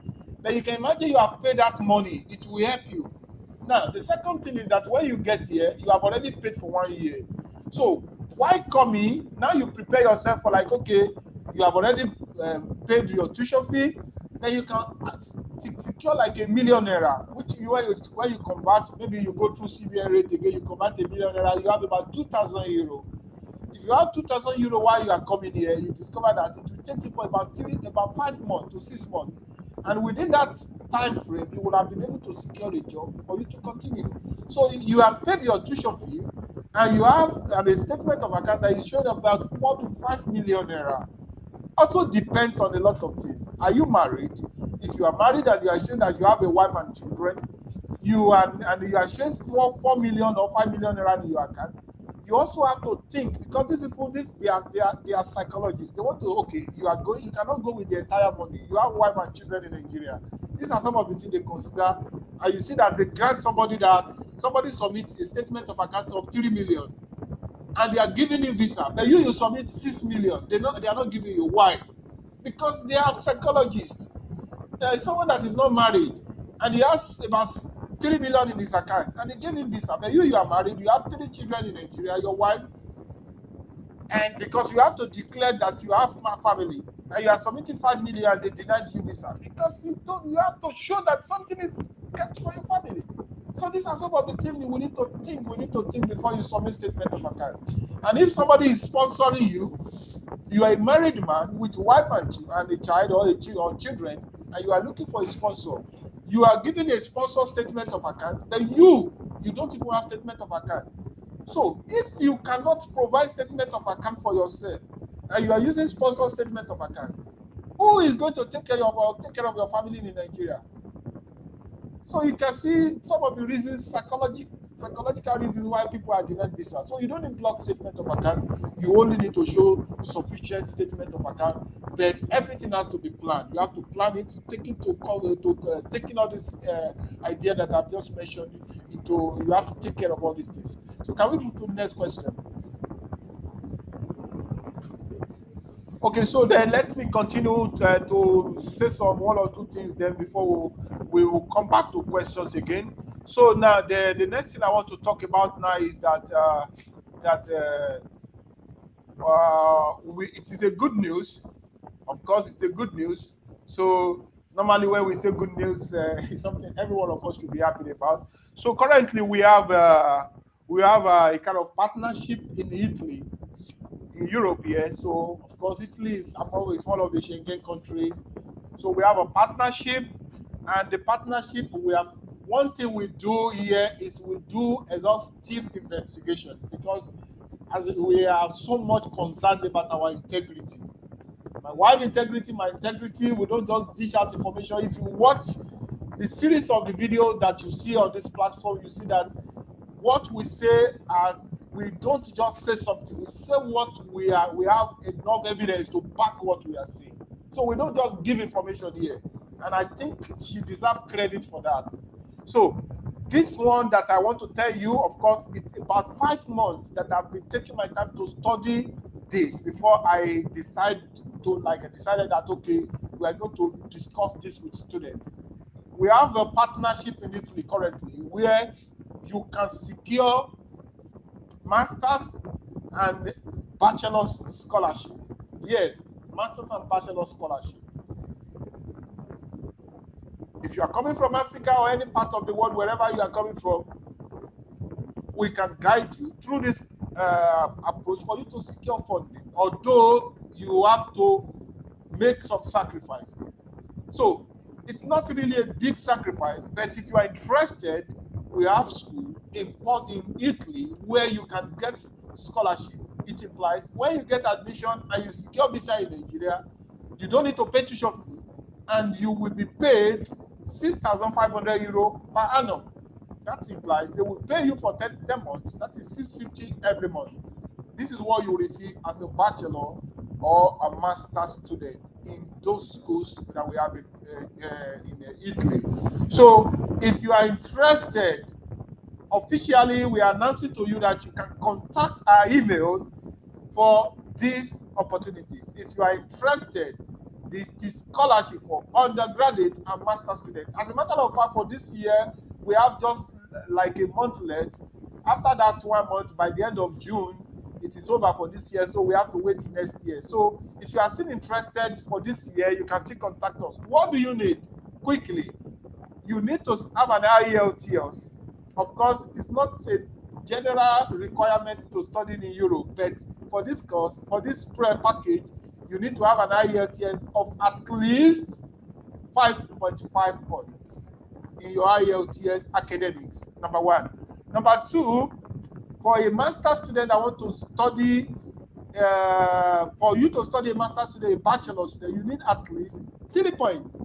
But you can imagine you have paid that money, it will help you. Now, the second thing is that when you get here, you have already paid for 1 year. So, why coming? Now you prepare yourself for like, okay, you have already paid your tuition fee, then you can secure like £1 million, which when you convert, maybe you go through CBN rate again, you convert £1 million, you have about 2,000 euro. If you have 2,000 euro while you are coming here, you discover that it will take you for about 5 months to 6 months. And within that time frame, you would have been able to secure a job for you to continue. So you have paid your tuition fee, and you have a statement of account that is showing about 4 to 5 million naira. Also depends on a lot of things. Are you married? If you are married and you are showing that you have a wife and children, you are showing 4 million or 5 million naira in your account, you also have to think, because these people, they are psychologists. They want to, okay, you cannot go with the entire money. You have wife and children in Nigeria. These are some of the things they consider. And you see that they grant somebody submits a statement of account of 3 million, and they are giving you visa. But you submit 6 million. They are not giving you. Why? Because they are psychologists. Someone that is not married and he has about 3 million in his account and they give him visa. But you are married, you have 3 children in Nigeria, your wife, and because you have to declare that you have a family and you are submitting 5 million, they denied you visa because you have to show that something is kept for your family. So these are some of the things we need to think before you submit statement of account. And if somebody is sponsoring you, you are a married man with wife and a child or children, and you are looking for a sponsor. You are giving a sponsor statement of account, then you don't even have statement of account. So if you cannot provide statement of account for yourself, and you are using sponsor statement of account, who is going to take care of your family in Nigeria? So you can see some of the reasons, psychological reasons why people are denied visa. So you don't need block statement of account. You only need to show sufficient statement of account. But everything has to be planned. You have to plan it, taking all this idea that I've just mentioned into. You have to take care of all these things. So can we move to the next question? Okay, so then let me continue to say some 1 or 2 things then before we will come back to questions again. So now the next thing I want to talk about now is it is a good news. Of course, it's a good news. So normally when we say good news, it's something every one of us should be happy about. So currently we have a kind of partnership in Italy, in Europe here. So of course Italy is one of the Schengen countries. So we have a partnership, and the partnership, we have one thing we do here is we do exhaustive investigation, because as we are so much concerned about our integrity. My wife integrity, my integrity, we don't just dish out information. If you watch the series of the videos that you see on this platform, you see that what we say, we don't just say something, we say what we have enough evidence to back what we are saying. So we don't just give information here. And I think she deserves credit for that. So this one that I want to tell you, of course, it's about 5 months that I've been taking my time to study this before I decided that, okay, we are going to discuss this with students. We have a partnership in Italy currently where you can secure master's and bachelor's scholarship. Yes, master's and bachelor's scholarship. If you are coming from Africa or any part of the world, wherever you are coming from, we can guide you through this approach for you to secure funding, although you have to make some sacrifice. So it's not really a big sacrifice, but if you are interested, we have school in Italy where you can get scholarship. It implies when you get admission and you secure visa in Nigeria, you don't need to pay tuition fee, and you will be paid 6,500 euro per annum. That implies they will pay you for 10 months. That is 650 every month. This is what you receive as a bachelor or a master's student in those schools that we have in Italy. So if you are interested, officially we are announcing to you that you can contact our email for these opportunities. If you are interested, the scholarship for undergraduate and master students. As a matter of fact, for this year, we have just like a month left. After that 1 month, by the end of June, it is over for this year, so we have to wait till next year. So if you are still interested for this year, you can still contact us. What do you need? Quickly, you need to have an IELTS. Of course, it is not a general requirement to study in Europe, but for this course, for this package, you need to have an IELTS of at least 5.5 points in your IELTS academics, number one. Number two, for a master student that want to study, for you to study a master student, a bachelor student, you need at least 3 points.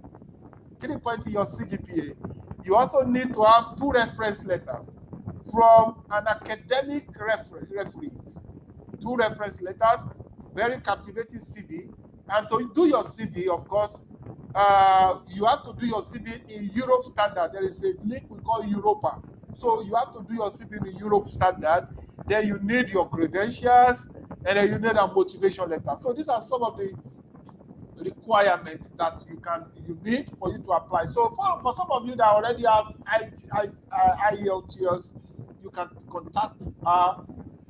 3 points in your CGPA. You also need to have 2 reference letters from an academic referees. 2 reference letters, very captivating CV. And to do your CV, of course, you have to do your CV in Europe standard. There is a link we call Europa. So you have to do your CV in Europe standard. Then you need your credentials, and then you need a motivation letter. So these are some of the requirements that you need for you to apply. So for some of you that already have IELTS, you can contact her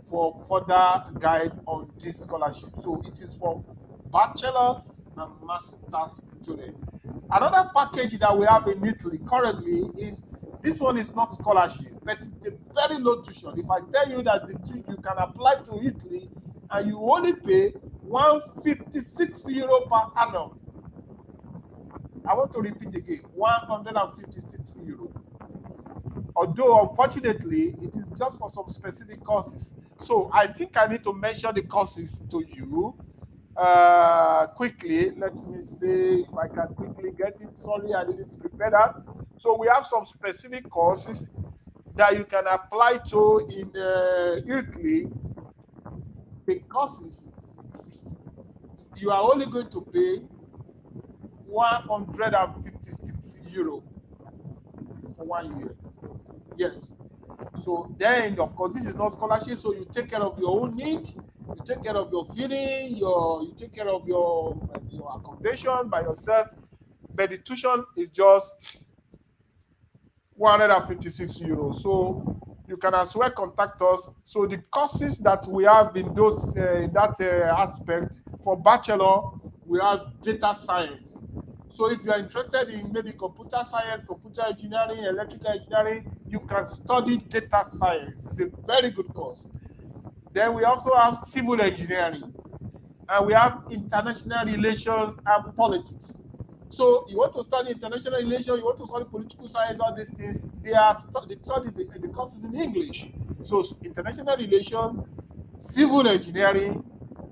for further guide on this scholarship. So it is for bachelor and master's student. Another package that we have in Italy currently is, this one is not scholarship, but it's a very low tuition. If I tell you that you can apply to Italy and you only pay 156 euro per annum. I want to repeat again, 156 euro. Although, unfortunately, it is just for some specific courses. So I think I need to mention the courses to you quickly. Let me see if I can quickly get it. Sorry, I didn't prepare that. So we have some specific courses that you can apply to in Italy. The courses, you are only going to pay 156 euro for 1 year. Yes. So then, of course, this is not scholarship, so you take care of your own need, you take care of your feeding, you take care of your accommodation by yourself, but the tuition is just 156 euros. So you can as well contact us. So the courses that we have in those that aspect, for bachelor, we have data science. So if you are interested in maybe computer science, computer engineering, electrical engineering, you can study data science. It's a very good course. Then we also have civil engineering, and we have international relations and politics. So you want to study international relations, you want to study political science, all these things, they study the courses in English. So international relations, civil engineering,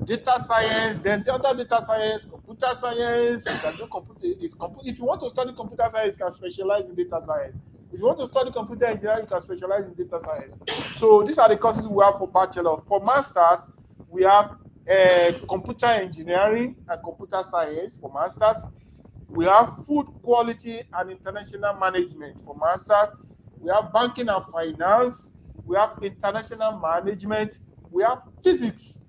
data science, then the other data science, computer science. You can do if you want to study computer science, you can specialize in data science. If you want to study computer engineering, you can specialize in data science. So these are the courses we have for bachelor. For masters, we have computer engineering and computer science for masters. We have food quality and international management for masters. We have banking and finance. We have international management. We have physics.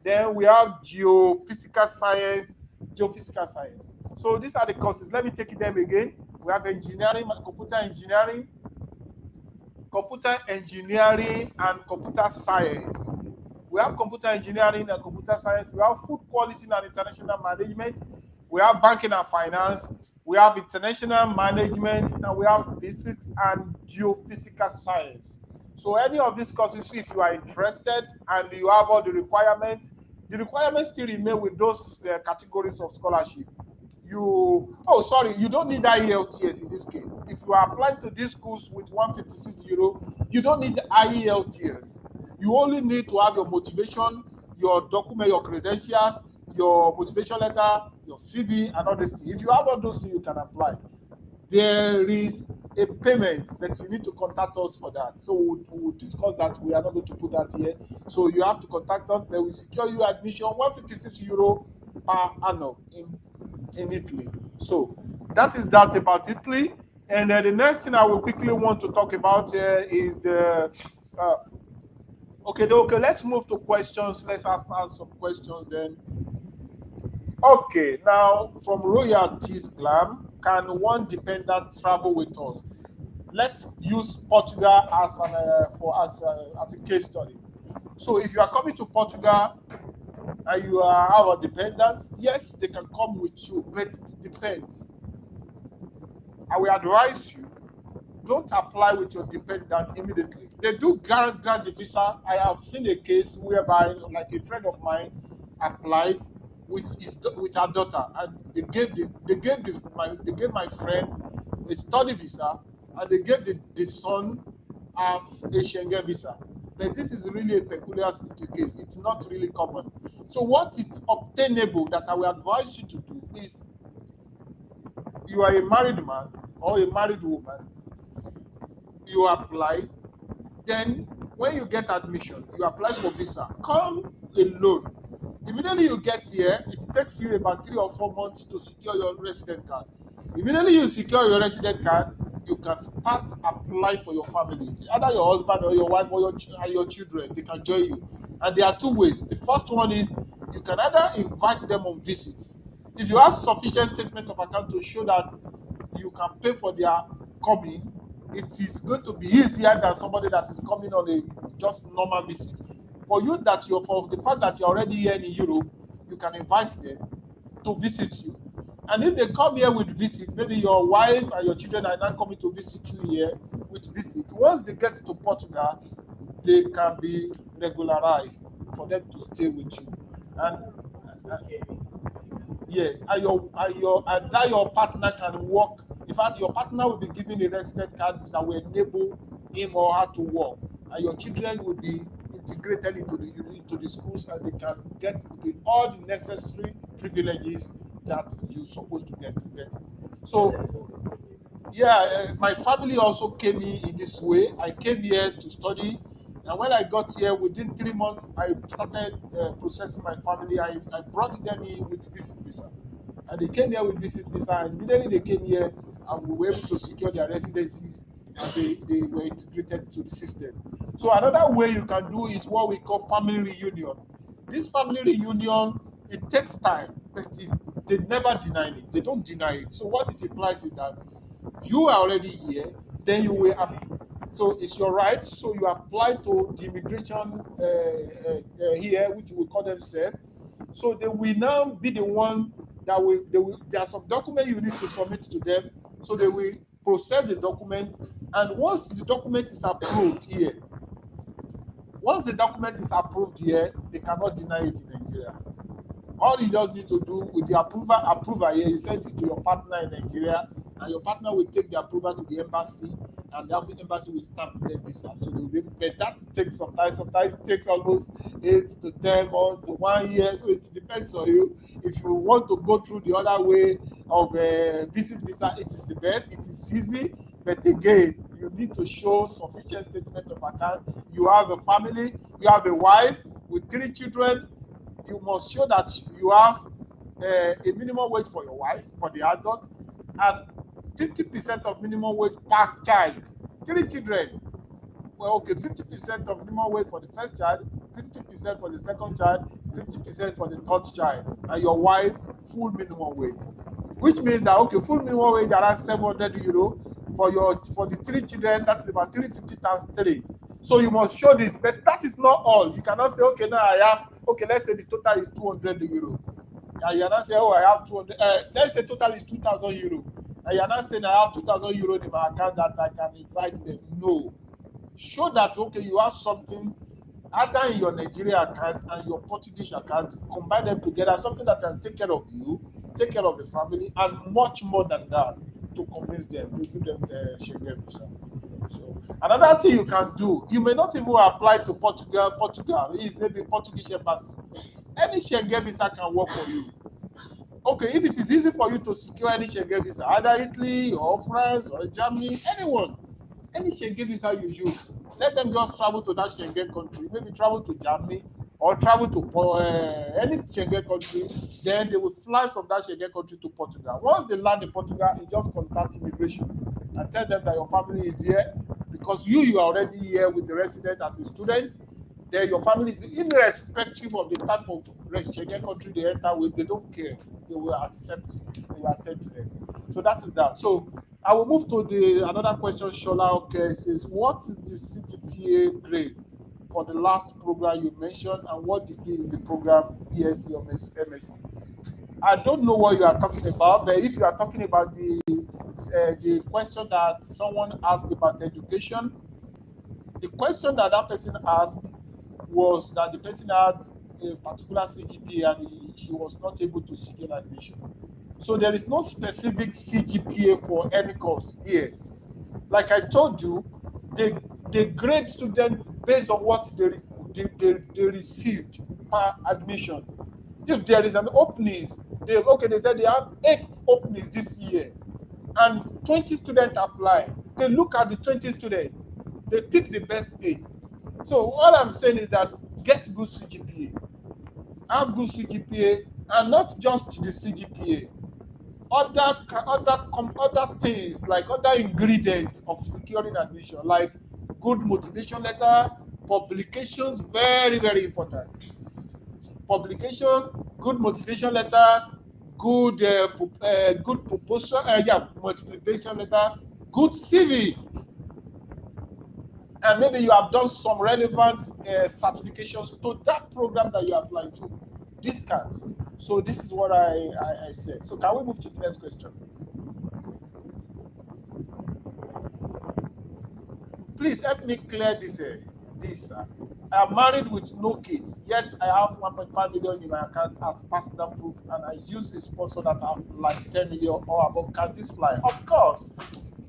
Then we have geophysical science. So these are the courses. Let me take them again. We have engineering, computer engineering and computer science. We have computer engineering and computer science. We have food quality and international management. We have banking and finance. We have international management, and we have physics and geophysical science. So any of these courses, if you are interested and you have all the requirements still remain with those categories of scholarship. You don't need IELTS in this case. If you are applying to these schools with 156 euro, you don't need the IELTS. You only need to have your motivation, your document, your credentials, your motivation letter, your CV, and all this thing. If you have all those things, you can apply. There is a payment, but you need to contact us for that. So we'll discuss that. We are not going to put that here. So you have to contact us, but we secure you admission 156 euro per annum in Italy. So that is that about Italy. And the next thing I will quickly want to talk about here is the okay, let's move to questions. Let's ask some questions then. Okay, now from Royalties Glam, can one dependent travel with us? Let's use Portugal as an as a case study. So if you are coming to Portugal and you are our dependent, yes, they can come with you, but it depends. I will advise you, don't apply with your dependent immediately. They do grant the visa. I have seen a case whereby, like a friend of mine applied with her daughter, and they gave my friend a study visa, and they gave the son a Schengen visa. But this is really a peculiar case. It's not really common. So what is obtainable that I will advise you to do is, you are a married man or a married woman, you apply. Then when you get admission, you apply for visa. Come alone. Immediately you get here, it takes you about 3 or 4 months to secure your resident card. Immediately you secure your resident card, you can start apply for your family. Either your husband or your wife or your children, they can join you. And there are two ways. The first one is you can either invite them on visits. If you have sufficient statement of account to show that you can pay for their coming, it is going to be easier than somebody that is coming on a just normal visit. For you that you're for the fact that you're already here in Europe, you can invite them to visit you. And if they come here with visit, maybe your wife and your children are not coming to visit you here with visit. Once they get to Portugal, they can be regularized for them to stay with you. And yes, and that your partner can work. In fact, your partner will be given a resident card that will enable him or her to work, and your children will be integrated into the schools, and they can get all the necessary privileges that you're supposed to get it. So yeah, my family also came in this way. I came here to study, and when I got here, within 3 months, I started processing my family. I brought them in with visit visa, and they came here with visit visa, and immediately they came here, and we were able to secure their residencies, and they were integrated to the system. So another way you can do is what we call family reunion. This family reunion, it takes time, but they never deny it. They don't deny it. So what it implies is that you are already here, then you will so it's your right. So you apply to the immigration here, which we call them SEF. So they will now be the one that there are some documents you need to submit to them. So they will process the document, and once the document is approved here, they cannot deny it in Nigeria. All you just need to do with the approval here, you send it to your partner in Nigeria, and your partner will take the approval to the embassy, and the embassy will stamp their visa. So they will be, but that takes some time. Sometimes it takes almost 8 to 10 months to 1 year. So it depends on you. If you want to go through the other way of visit visa, it is the best. It is easy, but again, you need to show sufficient statement of account. You have a family, you have a wife with 3 children. You must show that you have a minimum wage for your wife, for the adult, and 50% of minimum wage per child. 3 children. Well, okay, 50% of minimum wage for the first child, 50% for the second child, 50% for the third child, and your wife full minimum wage. Which means that okay, full minimum wage around 700 euro for the 3 children. That is about 350 times 3. So you must show this, but that is not all. You cannot say okay, now I have let's say the total is 200 euro. And you're not saying, oh, I have 200. Let's say total is 2,000 euro. And you're not saying I have 2,000 euro in my account that I can invite them. No. Show that, okay, you have something either in your Nigeria account and your Portuguese account, combine them together, something that can take care of you, take care of the family, and much more than that to convince them, to give them the Schengen visa. So another thing you can do, you may not even apply to Portugal is maybe Portuguese embassy. Any Schengen visa can work for you. Okay, if it is easy for you to secure any Schengen visa, either Italy or France or Germany, anyone, any Schengen visa you use, let them just travel to that Schengen country. Maybe travel to Germany or travel to any Schengen country. Then they will fly from that Schengen country to Portugal. Once they land in Portugal, you just contact immigration and tell them that your family is here because you are already here with the resident as a student. Then your family is irrespective of the type of Schengen country they enter with, they don't care. They will accept, they will attend to them. So that is that. So I will move to the another question. Shola okay says, what is the CGPA grade for the last program you mentioned, and what degree is the program BSc or MSc? I don't know what you are talking about, but if you are talking about the question that someone asked about education, the question that that person asked was that the person had a particular CGPA and she was not able to secure admission. So there is no specific CGPA for any course here. Like I told you, they grade students based on what they received per admission. If there is an opening, they said they have 8 openings this year and 20 students apply. They look at the 20 students, they pick the best 8. So all I'm saying is that get good CGPA, have good CGPA, and not just the CGPA. Other things like other ingredients of securing admission, like good motivation letter, publications, very very important. Publication, good motivation letter, good proposal, motivation letter, good CV, and maybe you have done some relevant certifications to that program that you are applying to. This counts. So this is what I said. So can we move to the next question? Please help me clear this. I am married with no kids, yet I have 1.5 million in my account as personal proof, and I use a sponsor that have like 10 million or above. Can this fly? Of course,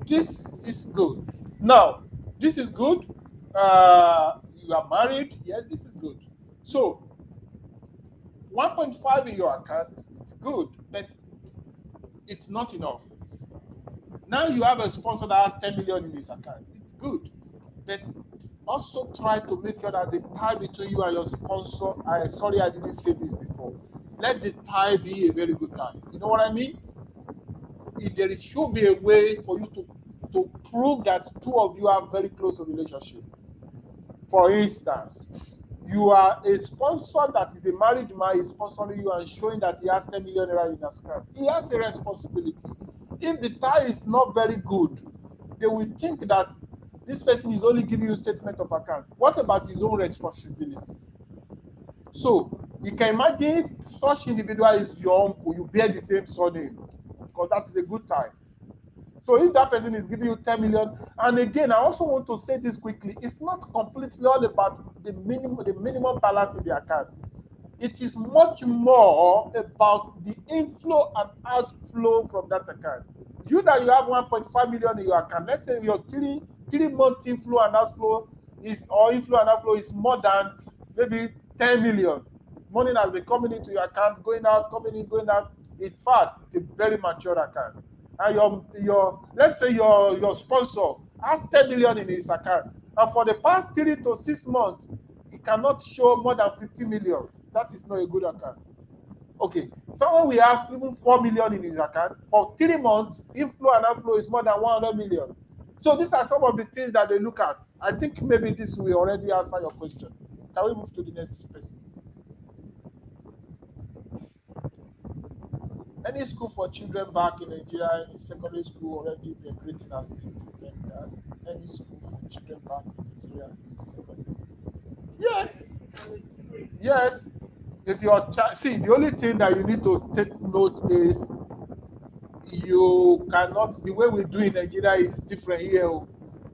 this is good. Now, this is good. You are married. Yes, this is good. So, 1.5 in your account, it's good, but it's not enough. Now you have a sponsor that has 10 million in his account. It's good. But also try to make sure that the tie between you and your sponsor, I didn't say this before. Let the tie be a very good tie. You know what I mean? Should be a way for you to prove that two of you have very close relationship. For instance, you are a sponsor that is a married man is sponsoring you and showing that he has 10 million naira in his account. He has a responsibility. If the tie is not very good, they will think that this person is only giving you statement of account. What about his own responsibility? So you can imagine if such individual is your uncle, you bear the same surname, because that is a good tie. So if that person is giving you 10 million, and again, I also want to say this quickly, it's not completely all about the minimum balance in the account. It is much more about the inflow and outflow from that account. You that you have 1.5 million in your account, let's say your three-month inflow and outflow is more than maybe 10 million. Money has been coming into your account, going out, coming in, going out. In fact, it's a very mature account. And let's say your sponsor has 10 million in his account, and for the past 3 to 6 months, he cannot show more than 50 million. That is not a good account. Okay, someone will have even 4 million in his account. For 3 months, inflow and outflow is more than 100 million. So these are some of the things that they look at. I think maybe this will already answer your question. Can we move to the next person? Any school for children back in Nigeria in secondary school already been written as that. Any school for children back in Nigeria in secondary? Yes. Yes. If your child, see, the only thing that you need to take note is you cannot, the way we do in Nigeria is different here.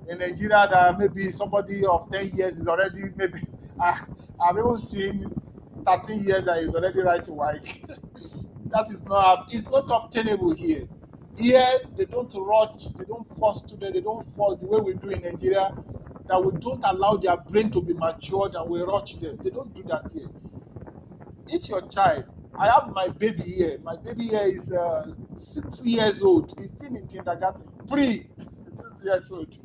In Nigeria, that maybe somebody of 10 years is already, maybe, I've even seen 13 years that is already writing white. That is not, it's not obtainable here. Here, they don't rush, they don't force students, they don't force the way we do in Nigeria, that we don't allow their brain to be matured and we rush them. They don't do that here. If your child I have my baby here. My baby here is 6 years old. He's still in kindergarten. 6 years old.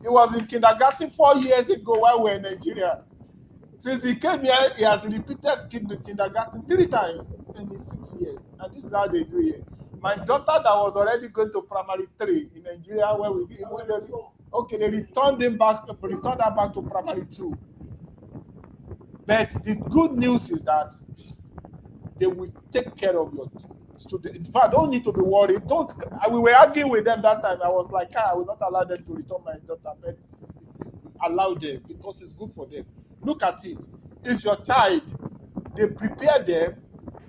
He was in kindergarten 4 years ago while we were in Nigeria. Since he came here, he has repeated kindergarten 3 times in his 6 years. And this is how they do it. My daughter that was already going to primary 3 in Nigeria, where we immediately, okay, they returned her back to primary 2. But the good news is that they will take care of your student. In fact, don't need to be worried. Don't. We were arguing with them that time. I was like, I will not allow them to return my daughter, but allow them because it's good for them. Look at it. If your child, they prepare them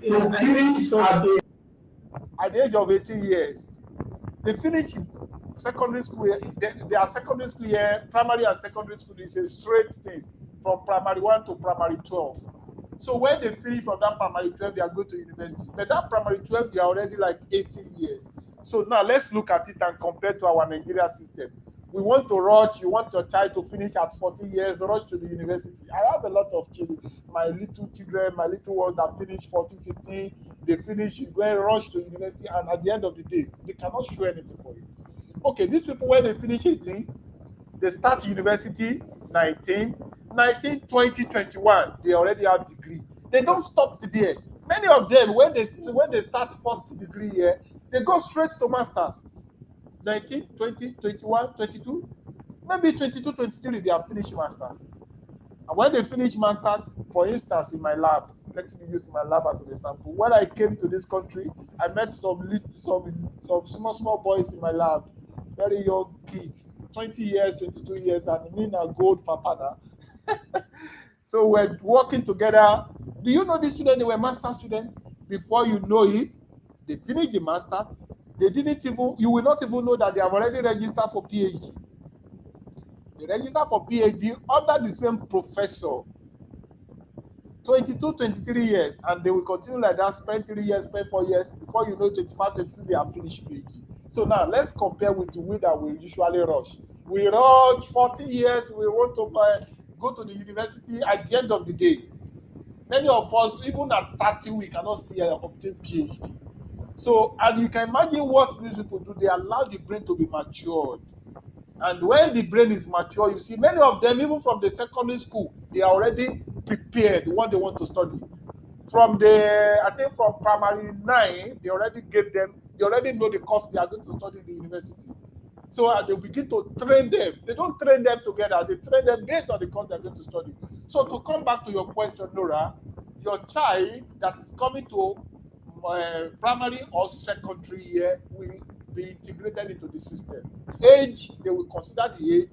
You know, to I think finish it's okay. at the age of 18 years. They finish secondary school. Their secondary school year, primary and secondary school is a straight thing from primary 1 to primary 12. So when they finish from that primary 12, they are going to university. But that primary 12, they are already like 18 years. So now let's look at it and compare to our Nigeria system. We want to rush, you want your child to finish at 40 years, rush to the university. I have a lot of children, my little children, my little ones that finish 14, 15, they finish, you go and rush to university, and at the end of the day, they cannot show anything for it. Okay, these people, when they finish 18, they start university 19, 20, 21, they already have degree. They don't stop there. Many of them, when they start first degree here, they go straight to masters. 19, 20, 21, 22, maybe 22, 23, they have finished masters. And when they finish masters, for instance, in my lab, let me use my lab as an example. When I came to this country, I met some small boys in my lab, very young kids, 20 years, 22 years, and me a gold papa now. So we're working together. Do you know these students? They were master students. Before you know it, they finished the master. They didn't even, you will not even know that they have already registered for PhD. They registered for PhD under the same professor. 22, 23 years, and they will continue like that, spend 3 years, spend 4 years, before you know 25, 26, they have finished PhD. So now let's compare with the way that we usually rush. We rush 40 years, we want to go to the university at the end of the day. Many of us, even at 30, we cannot still obtain PhD. So, and you can imagine what these people do. They allow the brain to be matured. And when the brain is mature, you see, many of them, even from the secondary school, they are already prepared what they want to study. From primary 9, they already know the course they are going to study in the university. So they begin to train them. They don't train them together. They train them based on the course they're going to study. So to come back to your question, Nora, your child that is coming to primary or secondary year will be integrated into the system. Age, they will consider the age.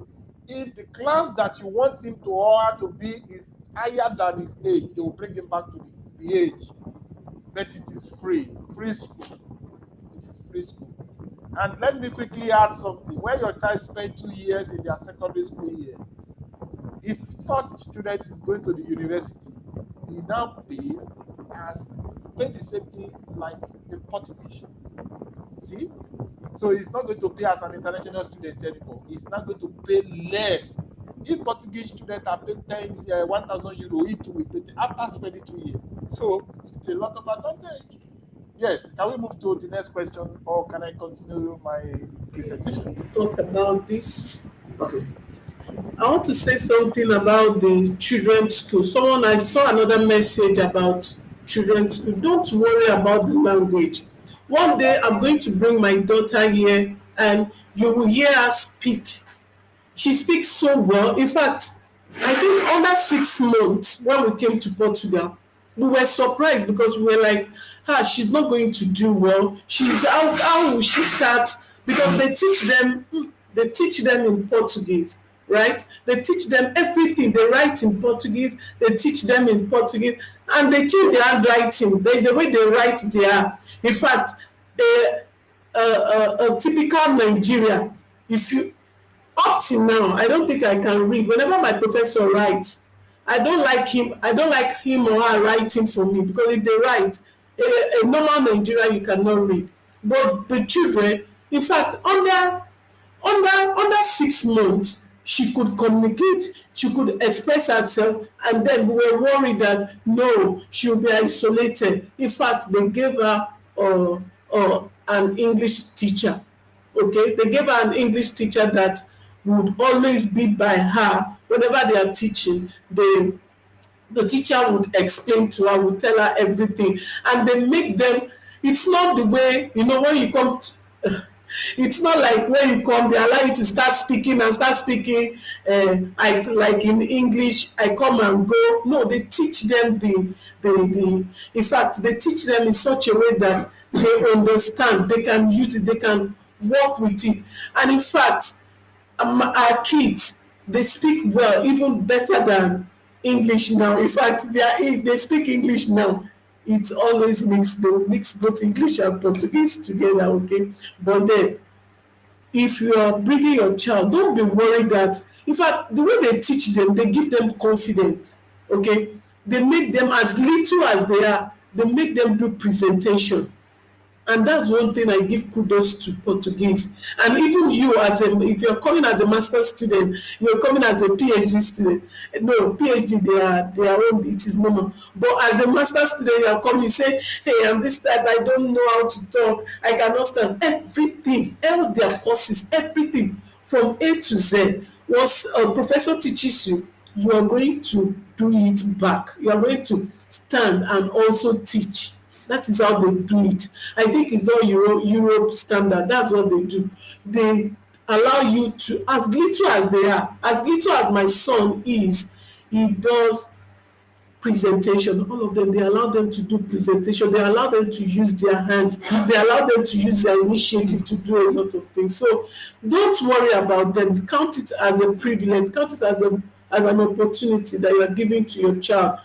If the class that you want him to or her to be is higher than his age, they will bring him back to the age. But it is free school. It is free school. And let me quickly add something. When your child spent 2 years in their secondary school year, if such student is going to the university, he now pays the same thing like the Portuguese. See? So he's not going to pay as an international student anymore. He's not going to pay less. If Portuguese students are paying 1,000 euro, he too will pay after spending 2 years. So it's a lot of advantage. Yes, can we move to the next question, or can I continue my presentation? Talk about this. Okay. I want to say something about the children's school. I saw another message about children's school. Don't worry about the language. One day I'm going to bring my daughter here and you will hear her speak. She speaks so well. In fact, I think under 6 months when we came to Portugal, we were surprised because we were like, she's not going to do well. How will she start? Because they teach them in Portuguese, right? They teach them everything. They write in Portuguese, they teach them in Portuguese, and they change their handwriting. There's a way they write there. In fact, a typical Nigeria, if you up till now, I don't think I can read. Whenever my professor writes, I don't like him or her writing for me, because if they write a normal Nigeria, you cannot read. But the children, in fact, under 6 months, she could communicate, she could express herself, and then we were worried that no, she will be isolated. In fact, they gave her an English teacher. Okay, they gave her an English teacher that would always be by her whenever they are teaching. The teacher would explain to her, would tell her everything, and they make them. It's not the way, when you come. It's not like when you come, they allow you to start speaking and start speaking. I like in English, I come and go. No, they teach them the. In fact, they teach them in such a way that they understand. They can use it. They can work with it. And in fact, our kids, they speak well, even better than English now. In fact, if they speak English now, it always mix, they will mix both English and Portuguese together. Okay, but then if you are bringing your child, don't be worried that, in fact, the way they teach them, they give them confidence. Okay, they make them as little as they are, they make them do presentation. And that's one thing I give kudos to Portuguese. And even you, if you're coming as a master's student, you're coming as a PhD student. No, PhD, they are own, it is normal. But as a master's student, you are coming, you say, hey, I'm this type, I don't know how to talk, I cannot stand. Everything, all their courses, everything from A to Z. Once a professor teaches you, you are going to do it back. You are going to stand and also teach. That is how they do it. I think it's all Europe standard. That's what they do. They allow you to, as little as they are, as little as my son is, he does presentation. All of them, they allow them to do presentation. They allow them to use their hands. They allow them to use their initiative to do a lot of things. So don't worry about them. Count it as a privilege. Count it as an opportunity that you are giving to your child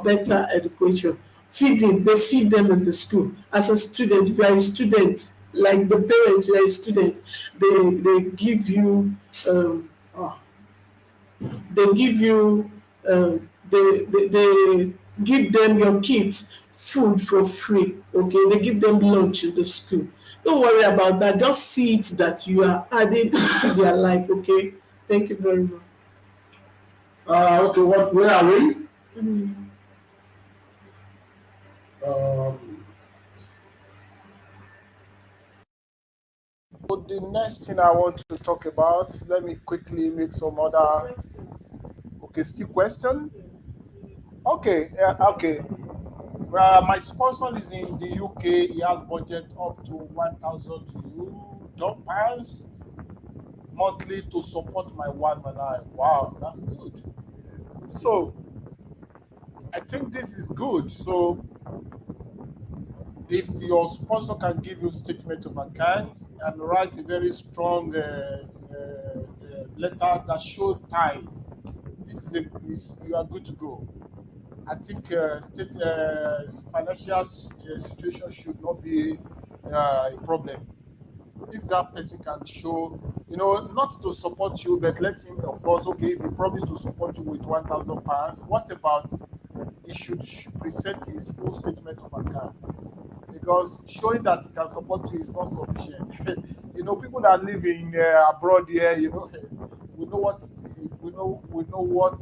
better education. Feeding, they feed them in the school. As a student, if you are a student, like the parents, you are a student, they give you they give you they give them your kids food for free. Okay, they give them lunch in the school. Don't worry about that. Just see it that you are adding to their life. Okay, thank you very much. Okay, where are we? Um, So the next thing I want to talk about, let me quickly make some other. Okay, still question. Okay, okay. My sponsor is in the UK. He has budget up to 1,000 pounds monthly to support my wife and I. Wow, that's good. So I think this is good. So if your sponsor can give you statement of account and write a very strong letter that shows tie, you are good to go. I think state financial situation should not be a problem. If that person can show, not to support you, but let him, of course, okay, if he promised to support you with £1,000, what about he should present his full statement of account? Because showing that he can support you is not sufficient. People that live in abroad here, we know what we know what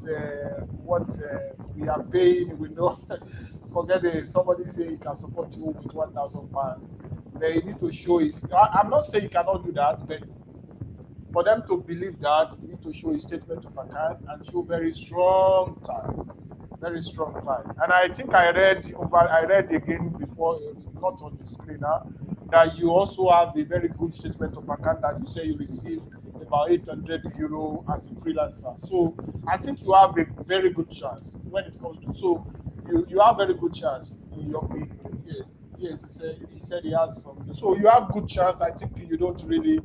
we are paying. We know. Forget it. Somebody say he can support you with £1,000. They need to show his. I'm not saying you cannot do that, but for them to believe that, you need to show a statement of account and show very strong time, very strong time. And I think I read again before, not on the screen now, that you also have a very good statement of account that you say you received about €800 as a freelancer. So I think you have a very good chance when it comes to. So you have very good chance in your pay. Yes. He said he has some. So you have good chance. I think you don't really.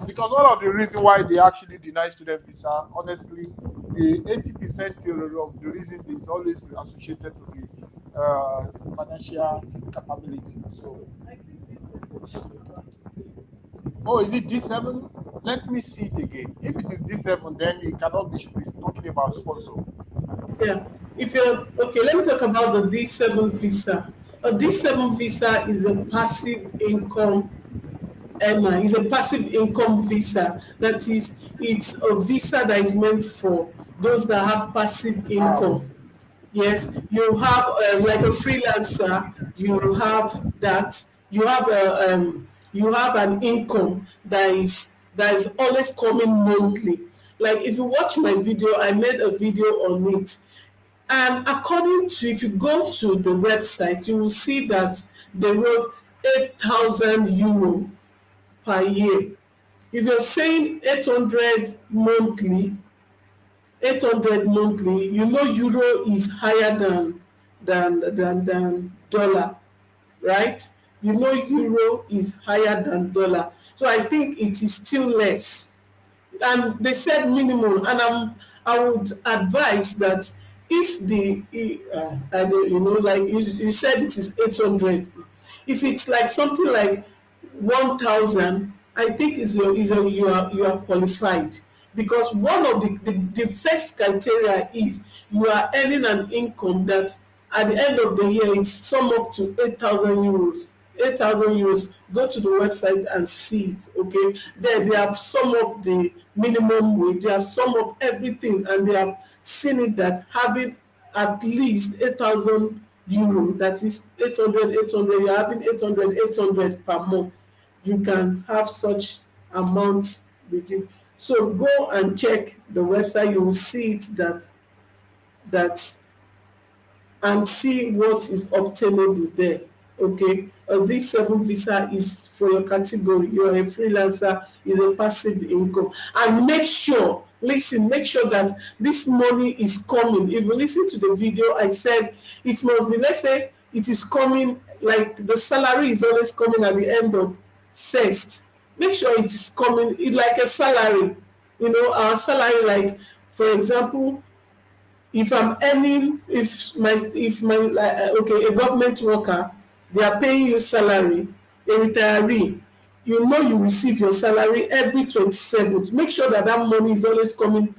Because one of the reasons why they actually deny student visa, honestly, the 80% of the reason is always associated to the financial capability. So, oh, is it D7? Let me see it again. If it is D7, then it cannot be talking about sponsor. Yeah. If you're okay, let me talk about the D7 visa. A D7 visa is a passive income EMA. It's a passive income visa. That is, it's a visa that is meant for those that have passive income. House. Yes, you have like a freelancer. You have that. You have an income that is always coming monthly. Like if you watch my video, I made a video on it, and according to, if you go to the website, you will see that they wrote 8,000 euro per year. If you're saying 800 monthly, 800 monthly, you know euro is higher than dollar, right? You know euro is higher than dollar. So I think it is still less, and they said minimum, and I would advise that if I don't, like you said it is 800. If it's like something like 1,000, I think you are qualified, because one of the first criteria is you are earning an income that at the end of the year it's sum up to 8,000 euros. 8,000 euros. Go to the website and see it. Okay, then they have sum up the minimum wage, they have sum up everything, and they have seen it that having at least 8,000 euro, that is 800, you're having 800 per month, you can have such amount with you. So go and check the website, you will see it, that and see what is obtainable there. Okay, this 7 visa is for your category. You are a freelancer, is a passive income, and make sure that this money is coming. If you listen to the video, I said it must be, let's say it is coming, like the salary is always coming at the end of first. Make sure it is coming, it like a salary. Our salary, like for example, if I'm earning, if my like, okay, a government worker, they are paying you salary. A retiree, you receive your salary every 27th. Make sure that that money is always coming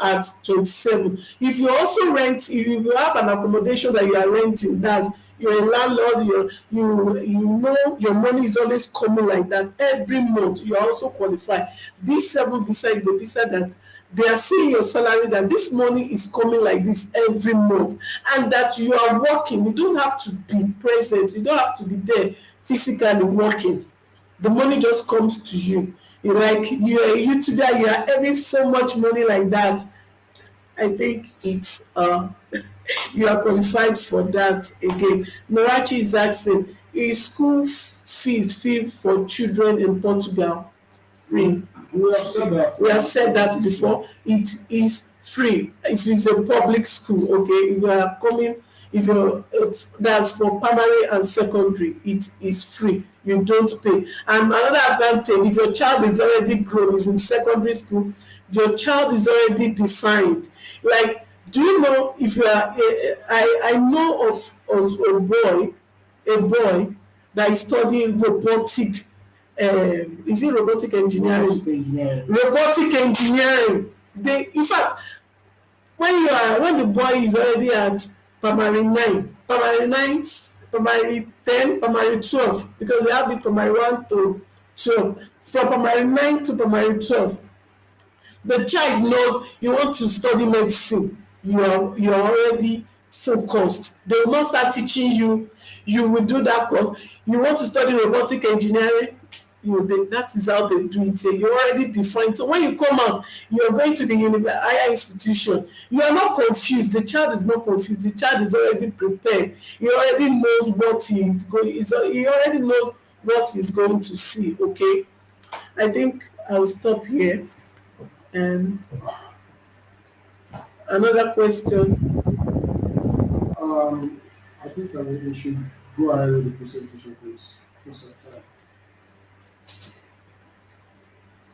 at 27. If you also rent, if you have an accommodation that you are renting, that's, you're a landlord, you know your money is always coming like that every month, you are also qualified. This 7 visa is the visa that they are seeing your salary, that this money is coming like this every month, and that you are working. You don't have to be present, you don't have to be there physically working. The money just comes to you. You're like, you're a YouTuber, you are earning so much money like that. I think it's you are qualified for that. Again, Norachi is asking, is school fees free for children in Portugal? Free. We have said that. We have said that before. It is free if it's a public school. Okay, if you are coming, if that's for primary and secondary, it is free. You don't pay. And another advantage, if your child is already grown, is in secondary school, your child is already defined. Like, do you know, if you are I know of a boy that is studying robotic, is it robotic engineering? Robotic engineering. They, in fact, when the boy is already at primary 10, primary 12, because they have the primary 1 to 12. From primary 9 to primary 12, the child knows you want to study medicine, you are already focused. They will not start teaching you. You will do that course. You want to study robotic engineering, that is how they do it. You're already defined. So when you come out, you're going to the higher institution, you are not confused. The child is not confused. The child is already prepared. He already knows what he already knows what he's going to see. Okay, I think I will stop here. And another question. I think we should go ahead with the presentation, please. Because of time.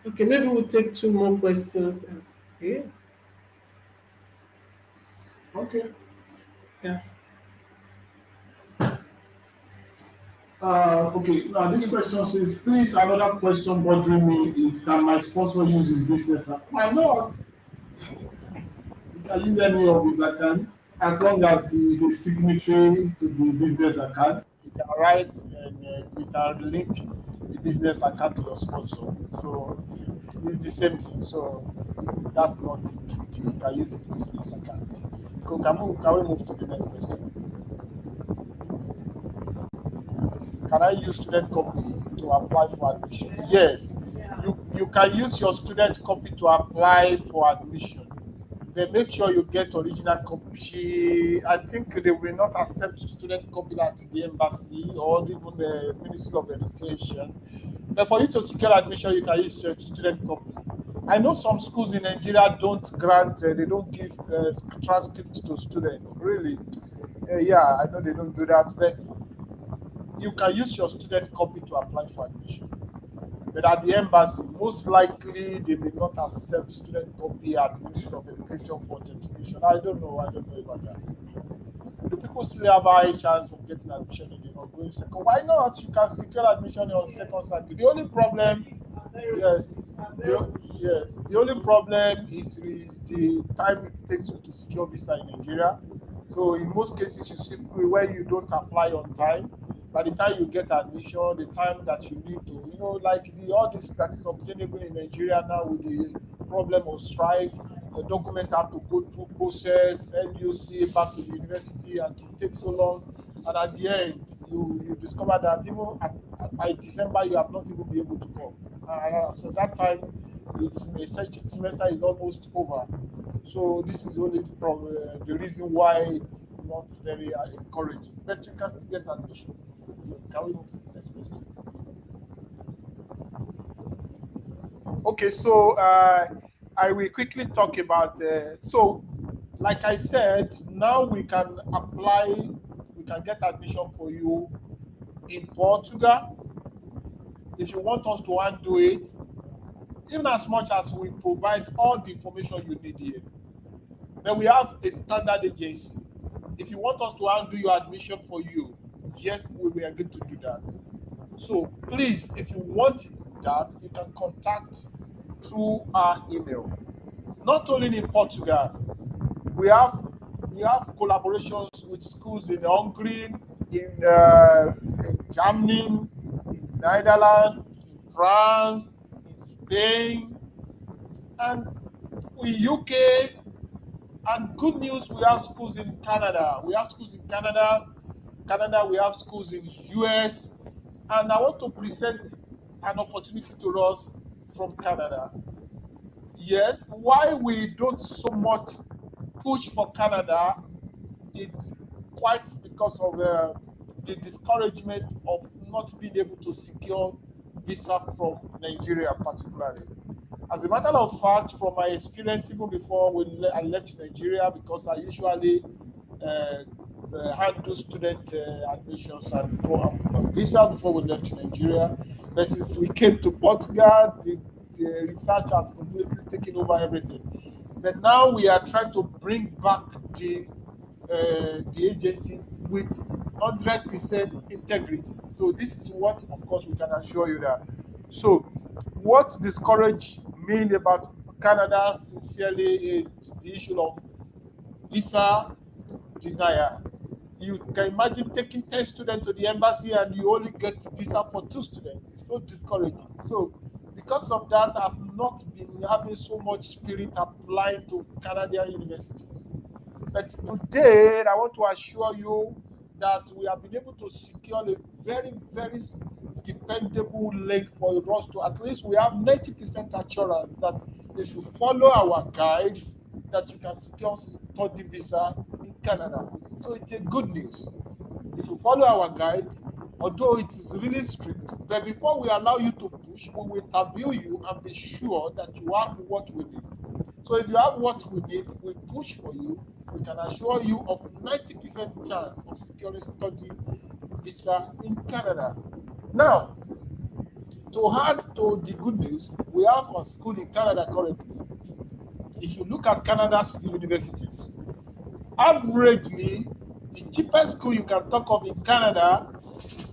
Okay, maybe we'll take 2 more questions. Yeah. Okay. Yeah. Okay. Now this question says, please, another question bothering me is, can my sponsor use his business account? Why not? You can use any of his accounts as long as he is a signatory to the business account. You can write and we can link the business account to your sponsor. So it's the same thing. So that's not a big deal. You can use his business account. Can we move to the next question? Can I use student copy to apply for admission? Yes, you can use your student copy to apply for admission. Then make sure you get original copy. I think they will not accept student copy at the embassy or even the Ministry of Education. But for you to secure admission, you can use your student copy. I know some schools in Nigeria don't grant, they don't give transcripts to students. Really, yeah, I know they don't do that, but you can use your student copy to apply for admission. But at the embassy, most likely they may not accept student copy at Ministry of Education for authentication. I don't know. I don't know about that. Do people still have a high chance of getting admission in the ongoing second? Why not? You can secure admission on second cycle. The only problem, yes, yes, the only problem is the time it takes you to secure visa in Nigeria. So in most cases, you simply where you don't apply on time. By the time you get admission, the time that you need to, like all this that is obtainable in Nigeria now with the problem of strike, the document have to go through process, NUC back to the university, and it takes so long. And at the end, you discover that even by December you have not even been able to come. So that time, such semester is almost over. So this is only the reason why it's not very encouraging. But you can still get admission. So can we move to the next question? Okay, so I will quickly talk about. So, like I said, now we can apply. We can get admission for you in Portugal. If you want us to undo it, even as much as we provide all the information you need here, then we have a standard agency. If you want us to undo your admission for you, yes, we are going to do that. So please, if you want that, you can contact through our email. Not only in Portugal, we have collaborations with schools in Hungary, in Germany, in Netherlands, in France, in Spain, and in UK. And good news, we have schools in Canada. We have schools in Canada. We have schools in US. And I want to present an opportunity to us from Canada. Yes, why we don't so much push for Canada, it's quite because of the discouragement of not being able to secure visa from Nigeria particularly. As a matter of fact, from my experience, even before I left Nigeria, because I usually handle student admissions and visa before we left Nigeria. But since we came to Portugal, the research has completely taken over everything. But now we are trying to bring back the agency with 100% integrity. So this is what, of course, we can assure you that. So what discouraged me about Canada sincerely is the issue of visa denial. You can imagine taking 10 students to the embassy and you only get visa for 2 students. It's so discouraging. So because of that, I've not been having so much spirit applying to Canadian universities. But today, I want to assure you that we have been able to secure a very, very dependable link for us to at least we have 90% assurance that if you follow our guides, that you can secure study visa in Canada. So it's a good news. If you follow our guide, although it is really strict, but before we allow you to push, we will interview you and be sure that you have what we need. So if you have what we need, we push for you. We can assure you of 90% chance of securing study visa in Canada. Now, to add to the good news, we have a school in Canada currently. If you look at Canada's universities, averagely, the cheapest school you can talk of in Canada,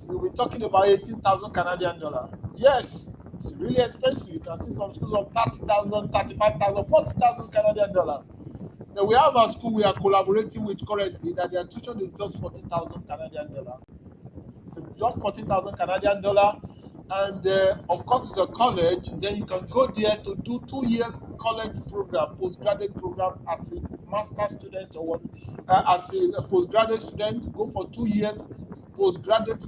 we'll be talking about 18,000 Canadian dollars. Yes, it's really expensive. You can see some schools of 30,000, 35,000, 40,000 Canadian dollars. Then we have a school we are collaborating with currently that their tuition is just 40,000 Canadian dollars. So just 40,000 Canadian dollars, and of course it's a college. Then you can go there to do 2 years college program, postgraduate program as a master student or what, as a postgraduate student. Go for 2 years postgraduate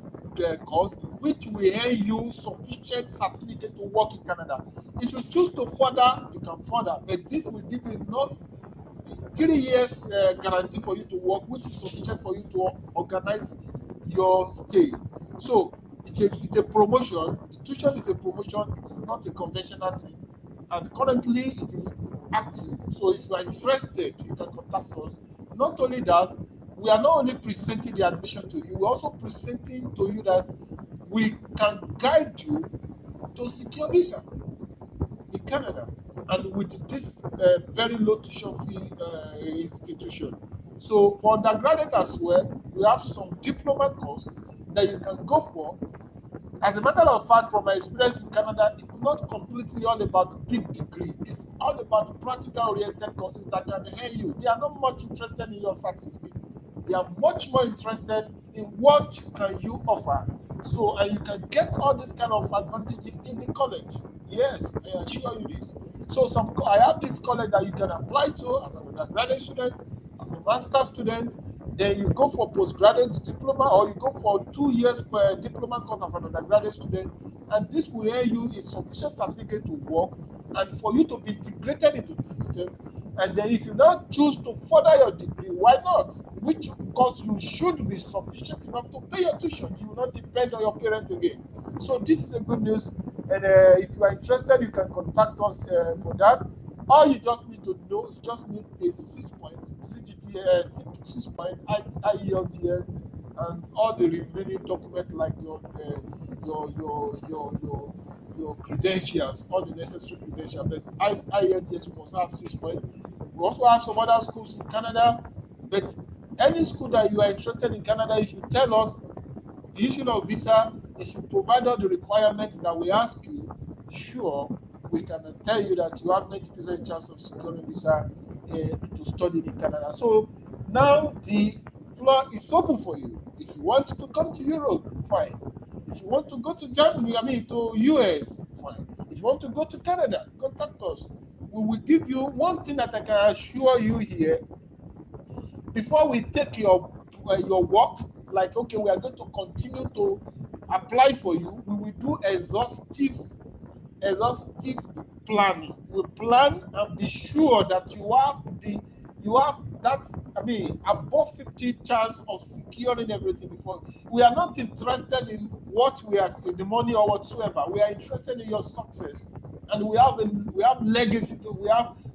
course, which will earn you sufficient certificate to work in Canada. If you choose to further, you can further, but this will give you enough 3 years guarantee for you to work, which is sufficient for you to organize your stay. So it's a promotion. The tuition is a promotion. It is not a conventional thing. And currently it is active. So if you are interested, you can contact us. Not only that, we are not only presenting the admission to you, we're also presenting to you that we can guide you to secure visa in Canada, and with this very low tuition fee institution. So for undergraduate as well, we have some diploma courses that you can go for. As a matter of fact, from my experience in Canada, it's not completely all about big degree. It's all about practical oriented courses that can help you. They are not much interested in your certificate. They are much more interested in what can you offer. So, and you can get all these kind of advantages in the college. Yes, I assure you this. So I have this college that you can apply to as an undergraduate student, as a master student. Then you go for postgraduate diploma, or you go for 2 years per diploma course as an undergraduate student, and this will earn you a sufficient certificate to work and for you to be integrated into the system. And then if you now choose to further your degree, why not? Which, because you should be sufficient enough to pay your tuition. You will not depend on your parents again. So this is a good news. And if you are interested, you can contact us for that. All you just need to know, you just need a 6 point CGPA, 6 point IELTS, and all the remaining documents like your credentials, all the necessary credentials. But IELTS must have 6 points. We also have some other schools in Canada, but any school that you are interested in Canada, if you tell us the issue of visa, if you provide all the requirements that we ask you, sure, we can tell you that you have 90% chance of securing visa to study in Canada. So now the floor is open for you. If you want to come to Europe, fine. If you want to go to Germany, I mean to US, fine. If you want to go to Canada, contact us. We will give you one thing that I can assure you here. Before we take your work, like okay, we are going to continue to apply for you. We will do exhaustive planning. We plan and be sure that you have that, I mean, above 50 chance of securing everything before. We are not interested in what we are in the money or whatsoever. We are interested in your success, and we have legacy to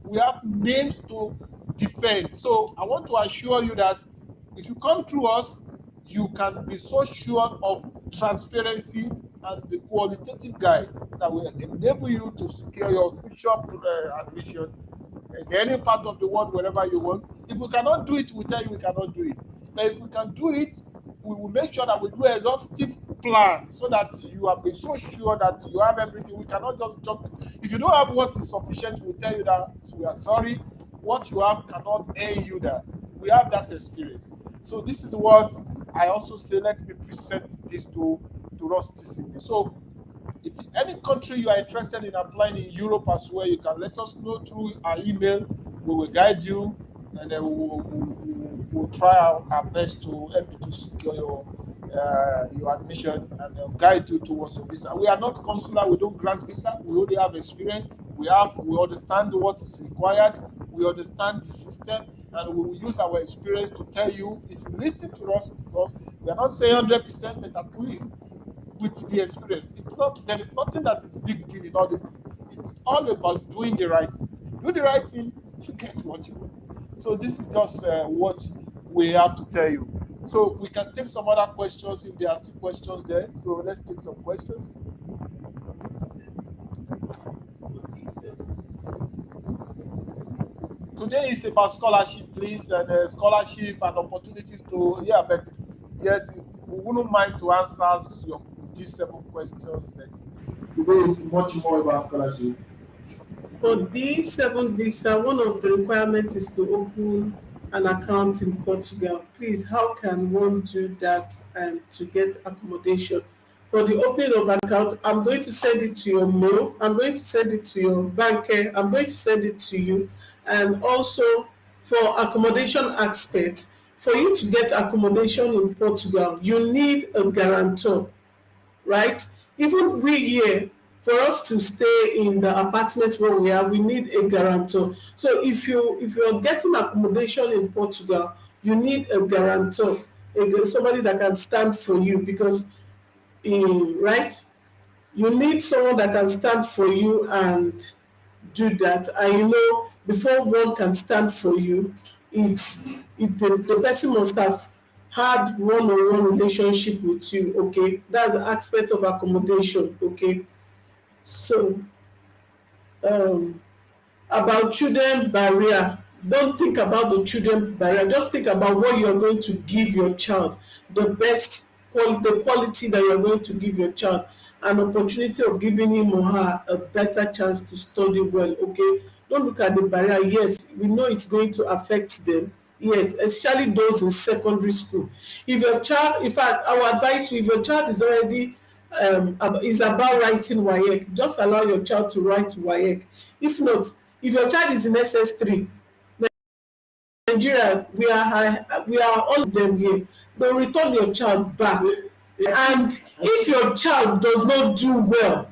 we have names to defend. So I want to assure you that if you come through us, you can be so sure of transparency and the qualitative guides that will enable you to secure your future admission in any part of the world, wherever you want. If we cannot do it, we tell you we cannot do it. But if we can do it, we will make sure that we do an exhaustive plan so that you are be so sure that you have everything. We cannot just jump. If you don't have what is sufficient, we tell you that we are sorry. What you have cannot earn you that. We have that experience. So this is what I also say. Let me present this to us this evening. So if any country you are interested in applying in Europe as well, you can let us know through our email. We will guide you, and then we'll try our best to help you to secure your admission and guide you towards your visa. We are not consular. We don't grant visa. We only have experience. We understand what is required. We understand the system, and we will use our experience to tell you. If you listen to us, of course, we are not saying 100%, but at least with the experience. It's not there is nothing that is big deal in all this thing. It's all about doing the right thing. If you do the right thing, you get what you want. So this is just what we have to tell you. So we can take some other questions if there are still questions there. So let's take some questions. Today is about scholarship, please, and scholarship and opportunities to but yes, we wouldn't mind to answer these 7 questions, but Today it's much more about scholarship. For D7 visa, one of the requirements is to open an account in Portugal. Please, how can one do that and to get accommodation for the opening of account. I'm going to send it to your mail. I'm going to send it to your banker. I'm going to send it to you. And also for accommodation aspect, for you to get accommodation in Portugal, you need a guarantor, right? Even we here, for us to stay in the apartment where we are, we need a guarantor. So if you're getting accommodation in Portugal, you need a guarantor, somebody that can stand for you, because in right, you need someone that can stand for you and do that. And before one can stand for you, it's the person must have had one-on-one relationship with you. Okay, that's the aspect of accommodation. Okay, so um about children barrier, don't think about the children barrier, just think about what you're going to give your child, the best the quality that you're going to give your child, an opportunity of giving him or her a better chance to study well. Okay, don't look at the barrier. Yes, we know it's going to affect them. Yes, especially those in secondary school. If your child, in fact, I would advise you, if your child is already is about writing WAEC, just allow your child to write WAEC. If not, if your child is in SS3, Nigeria, we are all of them here. They'll return your child back. And if your child does not do well,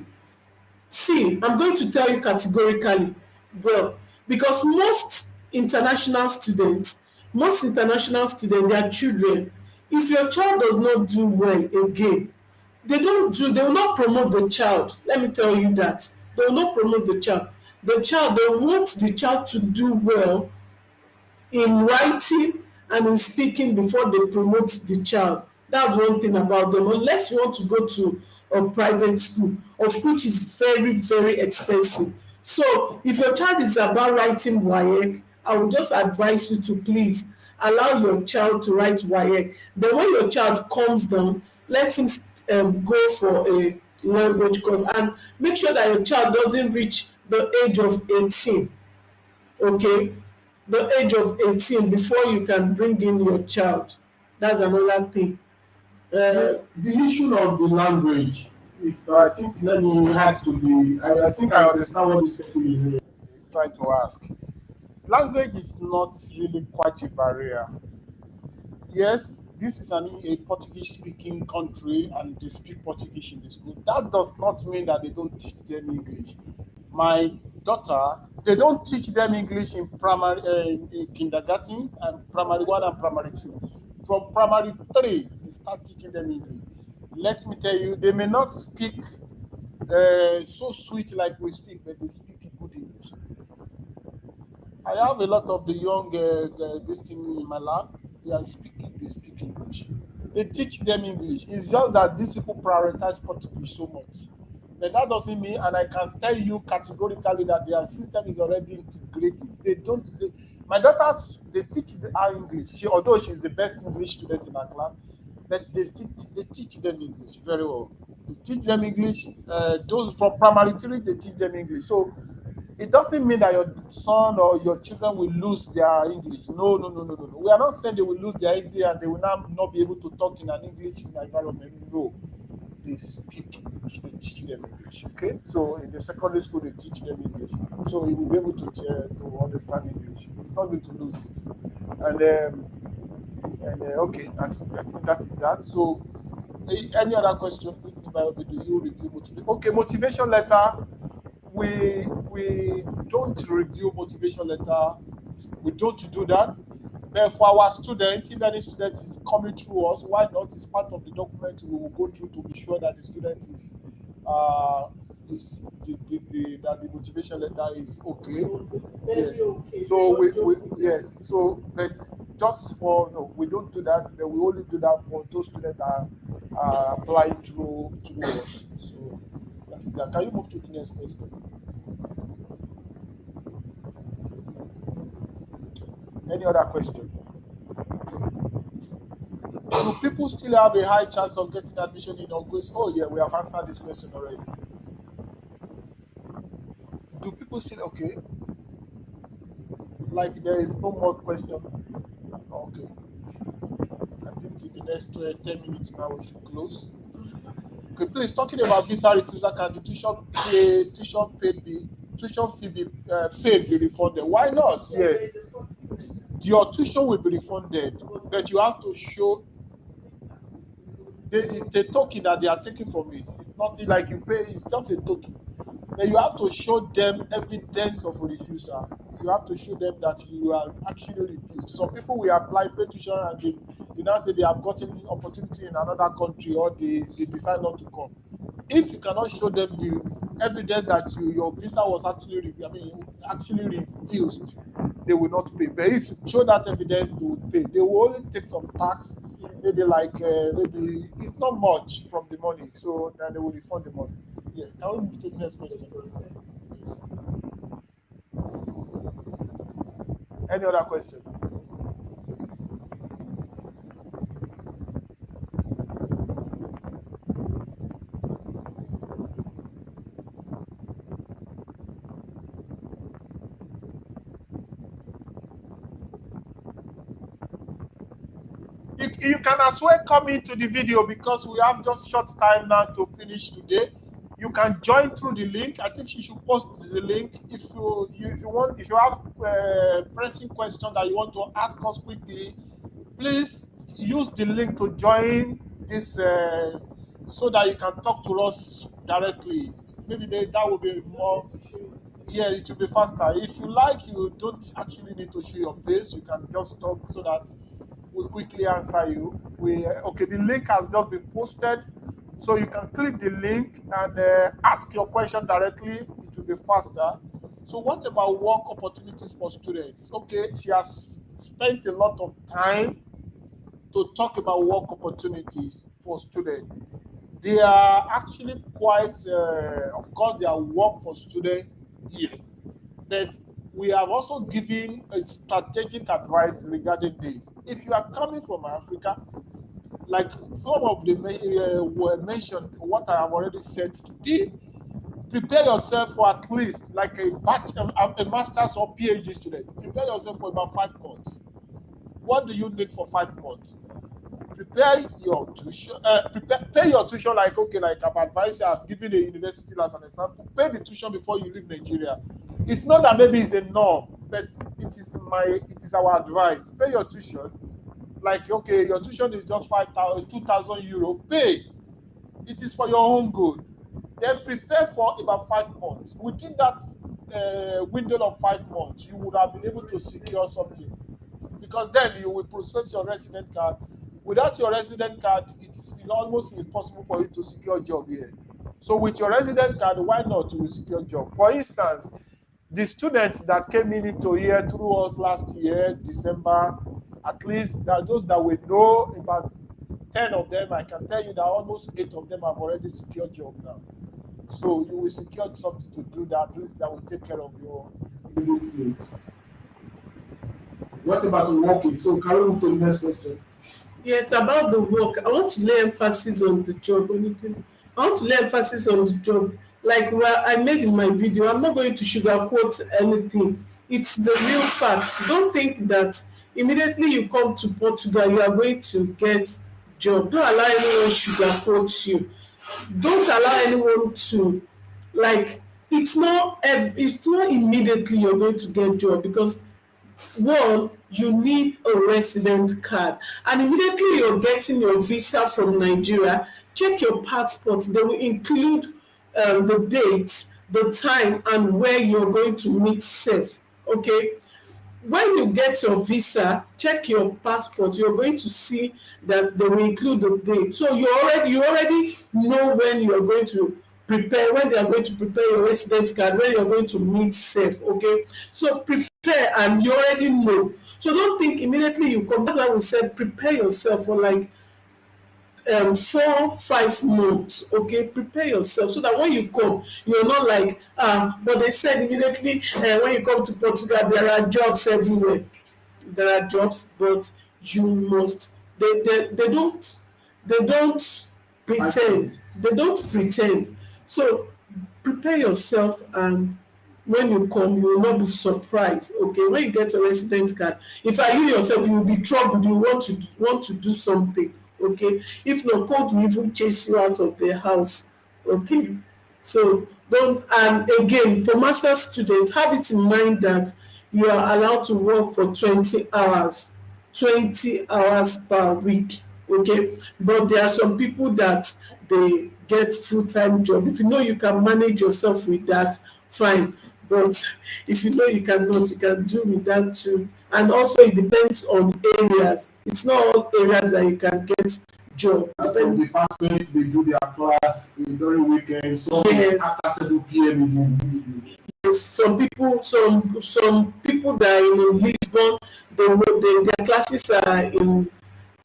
see, I'm going to tell you categorically, well, because most international students, their children, if your child does not do well again, they will not promote the child. Let me tell you that. They will not promote the child. They want the child to do well in writing and in speaking before they promote the child. That's one thing about them. Unless you want to go to a private school, of which is very, very expensive. So if your child is about writing WAEC, I would just advise you to please allow your child to write WAEC. Then when your child comes down, let him go for a language course, and make sure that your child doesn't reach the age of 18. Okay, the age of 18 before you can bring in your child. That's another thing. The issue of the language, if So I think let me add to the, I think I understand what this person is saying. he's trying to ask. Language is not really quite a barrier. Yes, this is a Portuguese speaking country and they speak Portuguese in the school. That does not mean that they don't teach them English. My daughter, they don't teach them English in primary, in kindergarten and primary one and primary two. From primary three, they start teaching them English. Let me tell you, they may not speak so sweet like we speak, but they speak good English. I have a lot of the young this thing in my lab. They speak English. They teach them English. It's just that these people prioritize Portuguese so much. But that doesn't mean, and I can tell you categorically that their system is already integrated. My daughter, they teach her English. Although she's the best English student in her class, but they teach them English very well. They teach them English. Those from primary three, they teach them English. So it doesn't mean that your son or your children will lose their English. No, no, no, no, no, no. We are not saying they will lose their English and they will not be able to talk in an English environment. No, they speak English. They teach them English. Okay, so in the secondary school they teach them English, so he will be able to understand English. It's not going to lose it. And okay, I think that is that. So, any other question? Do you review motivation? Okay, motivation letter. We don't review motivation letter. We don't do that. But for our students, if any student is coming through us, why not? It's part of the document we will go through to be sure that the student is that the motivation letter is okay. Yes. So we yes. So but just for no, we don't do that. But we only do that for those students that are applying through us. So that's that. Can you move to the next question? Any other question? Do people still have a high chance of getting admission in August? Oh yeah, we have answered this question already. Do people still okay? Like there is no more question. Okay. I think in the next 10 minutes now we should close. Okay, please, talking about visa refusal, can the tuition fee be paid, be refunded? Why not? Yes, your tuition will be refunded, but you have to show it's a token that they are taking from it. It's not like you pay, it's just a token. Then you have to show them evidence of refusal. You have to show them that you are actually refused. Some people will apply, pay tuition, and they now say they have gotten opportunity in another country, or they decide not to come. If you cannot show them the evidence that your visa was actually refused, they will not pay. But if you show that evidence, they will pay. They will only take some tax, maybe maybe it's not much from the money, so then they will refund the money. Yes. Can we move to the next question? Yes. Any other question? You can as well come into the video, because we have just short time now to finish today. You can join through the link. I think she should post the link. If you have pressing question that you want to ask us quickly, please use the link to join this, so that you can talk to us directly. Maybe that will be more. Yeah, it will be faster. If you like, you don't actually need to show your face. You can just talk so that we quickly answer you. Okay, the link has just been posted, so you can click the link and ask your question directly. It will be faster. So what about work opportunities for students? Okay, she has spent a lot of time to talk about work opportunities for students. They are actually quite, of course, there are work for students here, but we have also given a strategic advice regarding this. If you are coming from Africa, like some of the were mentioned, what I have already said today, prepare yourself for at least like a master's or PhD student. Prepare yourself for about 5 months. What do you need for 5 months? Prepare your tuition, pay your tuition, like, okay, like I've advised you, I've given a university as an example. Pay the tuition before you leave Nigeria. It's not that maybe it's a norm, but it is our advice. Pay your tuition. Like, okay, your tuition is just 2,000 euro. Pay. It is for your own good. Then prepare for about 5 months. Within that window of 5 months, you would have been able to secure something, because then you will process your resident card. Without your resident card, it's almost impossible for you to secure a job here. So with your resident card, why not to secure a job? For instance, the students that came into here through us last year, December, at least those that we know, about 10 of them, I can tell you that almost 8 of them have already secured job now. So you will secure something to do that, at least that will take care of your immediate needs. What about the working? So can we move to the next question? Yes, about the work. I want to lay emphasis on the job. I want to lay emphasis on the job. Like I made in my video, I'm not going to sugarcoat anything. It's the real fact. Don't think that immediately you come to Portugal, you are going to get job. Don't allow anyone sugarcoat you. Don't allow anyone to, like, it's not immediately you're going to get job, because one, you need a resident card, and immediately you're getting your visa from Nigeria, check your passport. They will include the dates, the time, and where you're going to meet safe. Okay, when you get your visa, check your passport. You're going to see that they will include the date. So you already know when you're going to prepare, when they are going to prepare your resident card, when you're going to meet safe. Okay, so prepare, and you already know. So don't think immediately you come. That's why we said prepare yourself for like 4-5 months. Okay, prepare yourself so that when you come, you're not like but they said immediately when you come to Portugal there are jobs everywhere. There are jobs, but you must, they don't pretend. They don't pretend. So prepare yourself, and when you come, you will not be surprised. Okay, when you get a resident card, if I you yourself, you will be troubled. You want to do something. Okay, if not, cold will even chase you out of the house. Okay, so don't. And again, for master students, have it in mind that you are allowed to work for 20 hours, 20 hours per week. Okay, but there are some people that they get full-time job. If you know you can manage yourself with that, fine. But if you know you cannot, you can do with that too. And also it depends on areas. It's not all areas that you can get job. And some departments they do their class during weekends, some is Yes. after 7 p.m. in the evening. Yes, some people that are in Lisbon, their classes are in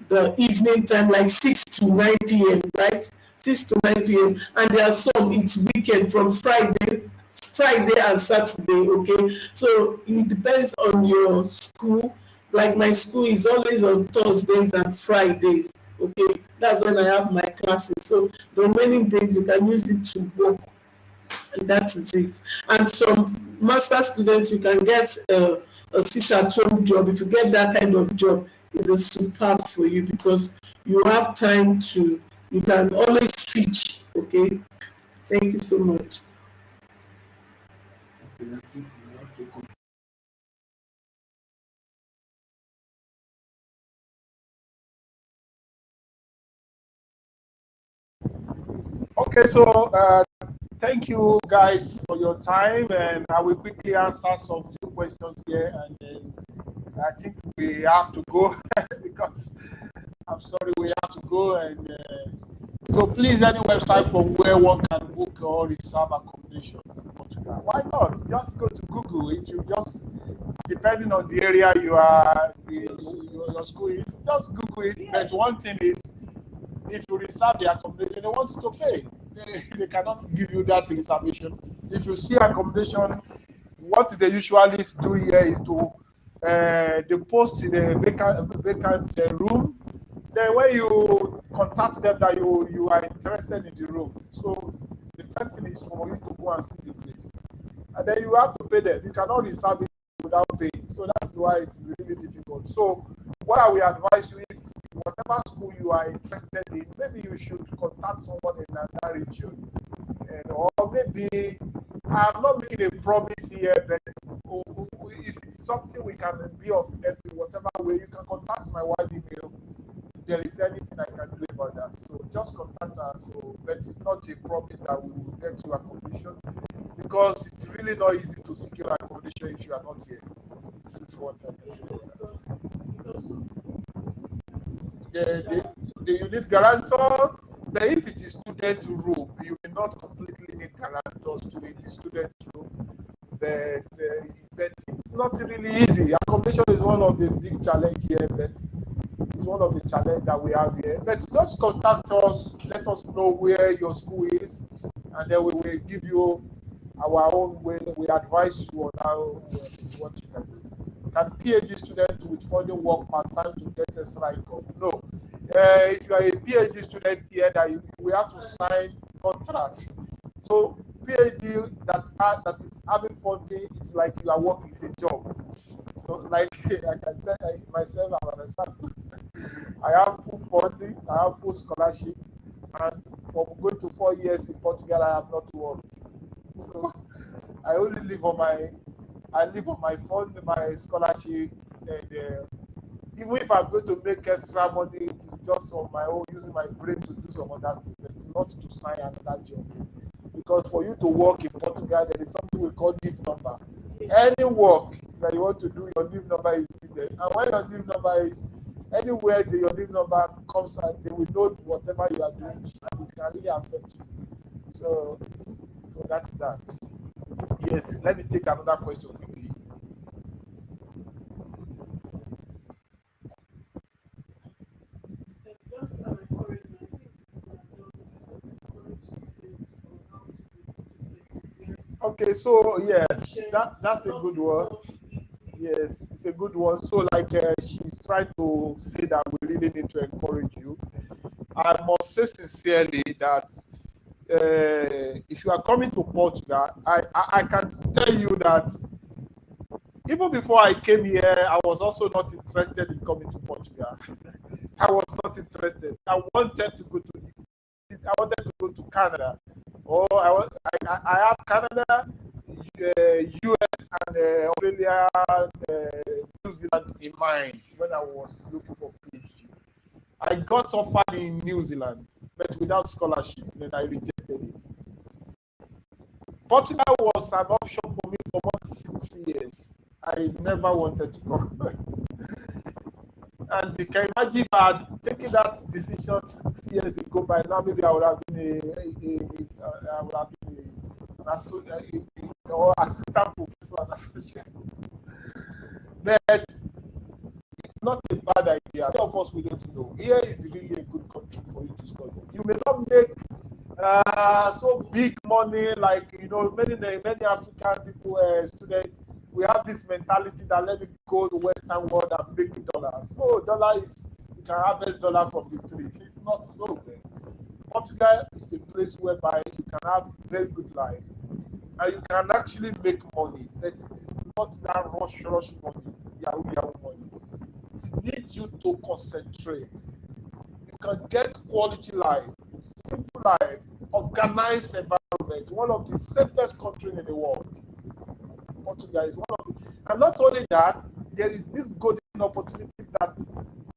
the evening time, like 6 to 9 p.m., right? 6 to 9 p.m. And there are some it's weekend from Friday and Saturday. Okay, so it depends on your school. Like my school is always on Thursdays and Fridays. Okay, that's when I have my classes. So the remaining days you can use it to work, and that is it. And some master students, you can get a sit-at-home job. If you get that kind of job, it's a superb for you because you have time to, you can always switch. Okay, thank you so much. Okay, I think we have to continue. Okay, so thank you guys for your time, and I will quickly answer some few questions here, and then I think we have to go because I'm sorry we have to go. And so please, any website from where one can book or reserve accommodation in Portugal. Why not? Just go to Google. It you just depending on the area you are, your school is. Just Google it. But one thing is, if you reserve the accommodation, they want you to pay. They cannot give you that reservation. If you see accommodation, what they usually do here is to they post the vacant room. Then when you contact them that you are interested in the room, so the first thing is for you to go and see the place, and then you have to pay them. You cannot reserve it without paying. So that's why it's really difficult. So what I will advise you, if whatever school you are interested in, maybe you should contact someone in that region. And or maybe I'm not making a promise here, but if it's something we can be of help in whatever way, you can contact my wife email. If there is anything I can do about that. So just contact us. So, but it's not a promise that we will get you accommodation because it's really not easy to secure accommodation if you are not here. This is what I can say. You need guarantor. But if it is student room, you will not completely need guarantors to the student room. But it's not really easy. Accommodation is one of the big challenge here, but it's one of the challenge that we have here. But just contact us, let us know where your school is, and then we will give you our own way. We advise you on how what you can do. Can PhD student with funding work part time to get extra income? No. If you are a PhD student here, we have to sign contract. So PhD that is having funding, it's like you are working, it's a job. So like I can tell myself, I'm an example. I have full funding, I have full scholarship, and from going to 4 years in Portugal, I have not worked. So I only live on my fund, my scholarship, and even if I'm going to make extra money, it is just on my own, using my brain to do some other things, but not to sign another job. Because for you to work in Portugal, there is something we call leave number. Any work that you want to do, your leave number is needed. And when your leave number is anywhere, your leave number comes and they will know whatever you are doing, and it can really affect you. So that's that. Yes, let me take another question quickly. Okay, so yeah, that's a good one. Yes, it's a good one. So like she's trying to say that we really need to encourage you. I must say sincerely that if you are coming to Portugal, I can tell you that even before I came here, I was also not interested in coming to Portugal. I was not interested. I wanted to go to Canada, or I have Canada, US, and Australia, New Zealand in mind when I was looking for PhD. I got offered in New Zealand, but without scholarship, then I rejected it. Portugal was an option for me for more than 6 years. I never wanted to go. And you can imagine if I had taken that decision 6 years ago, by now maybe I would have been or assistant professor and associate. But it's not a bad idea. Many of us we don't know. Here is really a good country for you to study. You may not make so big money like many African people, students. We have this mentality that let me go to Western world and make dollars. No, dollar is you can harvest dollar from the tree. It's not so bad. Portugal is a place whereby you can have very good life and you can actually make money, but it is not that rush money, yahoo money. It needs you to concentrate. You can get quality life, simple life, organized environment, one of the safest countries in the world. Portugal is one of the, and not only that, there is this golden opportunity that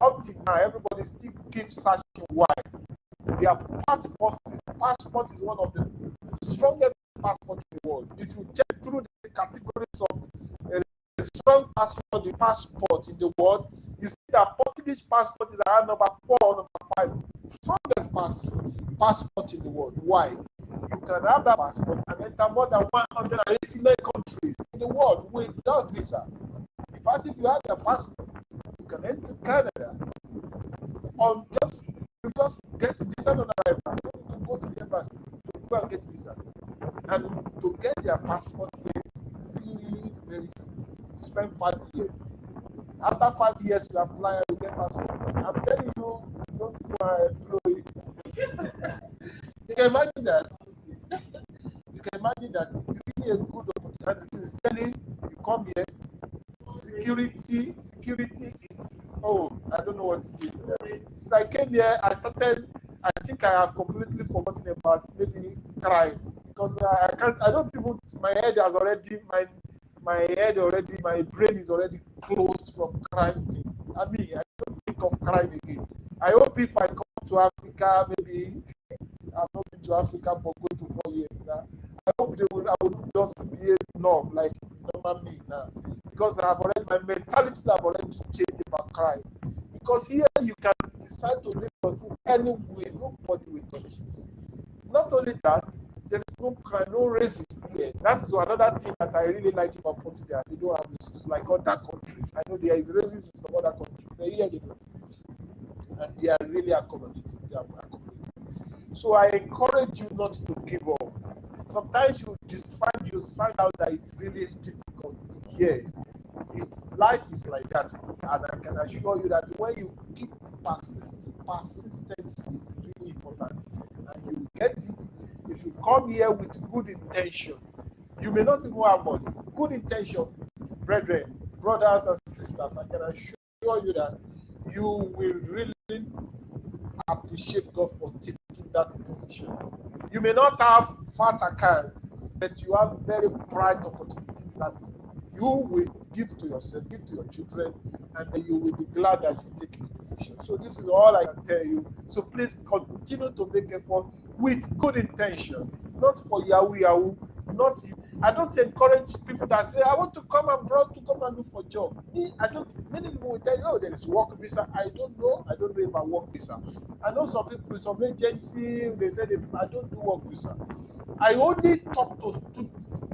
up till now everybody still keeps searching why. Their passport is one of the strongest passports in the world. If you check through the categories of a strong passport, the passport in the world, you see that Portuguese passport is around number 4 or number 5. Strongest passport in the world. Why? You can have that passport and enter more than 189 countries in the world without visa. In fact, if you have your passport, you can enter Canada on you just get visa on arrival. You need to go to the embassy to go and get visa. And to get their passport here is really very simple. You spend 5 years. After 5 years, you apply and you get passport. I'm telling you, don't go and employ. You can imagine that. You can imagine that it's really a good opportunity. Sincerely, you come here, security, it's, I don't know what to say. Since I came here, I think I have completely forgotten about maybe crime. Because I don't even, my brain is already closed from crime thing. I mean, I don't think of crime again. I hope if I come to Africa, maybe I've not been to Africa for going to 4 years now. I hope I would just be a norm, like normal me now. Because my mentality have already changed about crime. Because here you can decide to live your things anyway, nobody will touch it. Not only that, there is no crime, no racism here. That is another thing that I really like about Portugal. They don't have racism like other countries. I know there is racism in some other countries, but here they don't. And they are really accommodating. So I encourage you not to give up. Sometimes you find out that it's really difficult. Yes, life is like that, and I can assure you that when you keep persisting, persistence is really important, and you get it. If you come here with good intention, you may not even have money. Good intention, brethren, brothers and sisters, I can assure you that you will really appreciate God for taking that decision. You may not have fat account, but you have very bright opportunities that you will give to yourself, give to your children, and then you will be glad that you take the decision. So this is all I can tell you. So please continue to make effort with good intention, not for yahoo, not you. I don't encourage people that say, I want to come abroad to come and look for a job. Many people will tell you, there is work visa. I don't know about work visa. I know some people, some agency, they say, I don't do work visa. I only talk to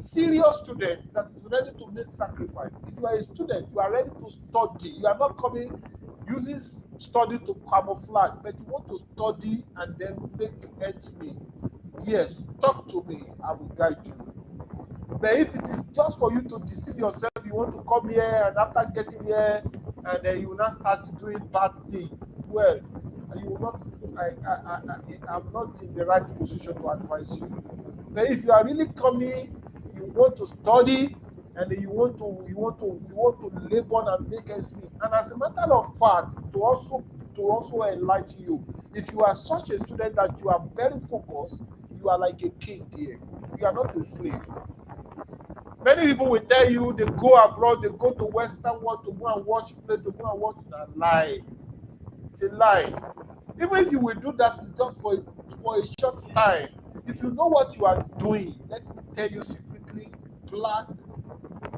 serious students that is ready to make sacrifice. If you are a student, you are ready to study. You are not coming using study to camouflage, but you want to study and then make ends meet. Yes, talk to me. I will guide you. But if it is just for you to deceive yourself, you want to come here and after getting here, and then you will not start doing bad things. Well, you will not. I'm not in the right position to advise you. But if you are really coming, you want to study, and you want to labor and make ends meet. And as a matter of fact, to to also enlighten you. If you are such a student that you are very focused, you are like a king here. You are not a slave. Many people will tell you they go abroad, they go to Western world to go and watch play, to go and watch. A lie. It's a lie. Even if you will do that, it's just for a short time. If you know what you are doing, let me tell you secretly, black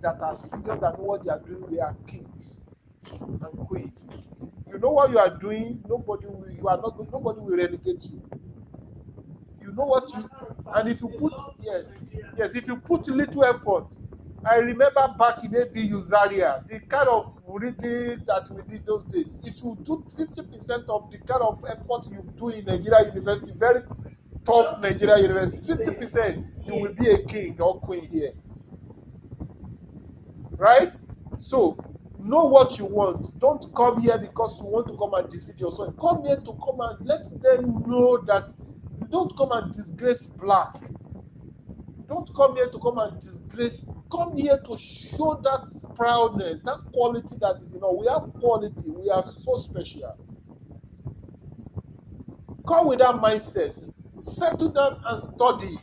that are serious that know what they are doing, they are kings and queens. If you know what you are doing, nobody will relegate you. You know what you, and if you put, yes, if you put little effort. I remember back in ABU Zaria, the kind of reading that we did those days. If you do 50% of the kind of effort you do in Nigeria University, very tough Nigeria University, 50%, you will be a king or queen here. Right? So, know what you want. Don't come here because you want to come and deceive yourself. Come here to come and let them know that you don't come and disgrace black. Don't come here to come and disgrace. Come here to show that proudness, that quality that is in us. We have quality. We are so special. Come with that mindset. Settle down and study.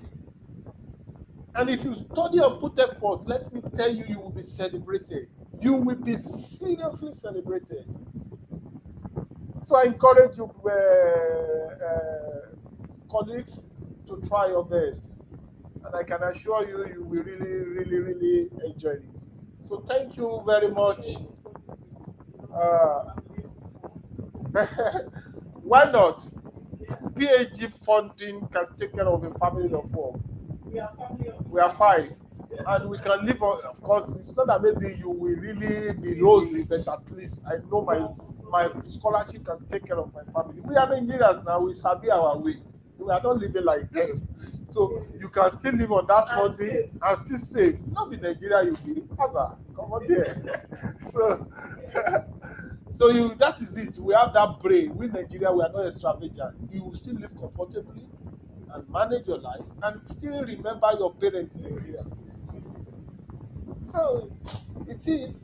And if you study and put effort, let me tell you, you will be celebrated. You will be seriously celebrated. So I encourage you, colleagues, to try your best. And I can assure you, you will really, really, really enjoy it. So thank you very much. Uh, why not? PhD funding can take care of a family of four. We are five. And we can live on, of course, it's not that maybe you will really be rosy, but at least I know my scholarship can take care of my family. We are Nigerians now, we sabi our way. We are not living like them. So you can still live on that funding and still save. Not in Nigeria, you be Abba, come on there. So so that is it. We have that brain. We Nigeria, we are not extravagant. You will still live comfortably and manage your life and still remember your parents in Nigeria. So it is.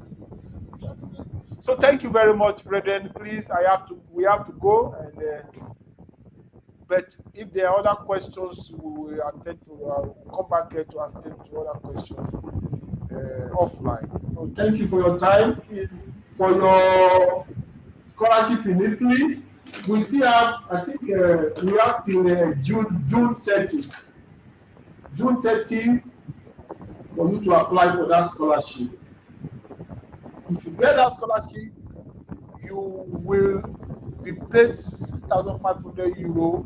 That's it. So thank you very much, brethren. Please, we have to go, and but if there are other questions, we will attend to. We'll come back here to attend to other questions offline. So Thank you for your time, for your scholarship in Italy. We still have, I think, we have till June 30th. June 30th for you to apply for that scholarship. if you get that scholarship, you will be paid 6,500 euro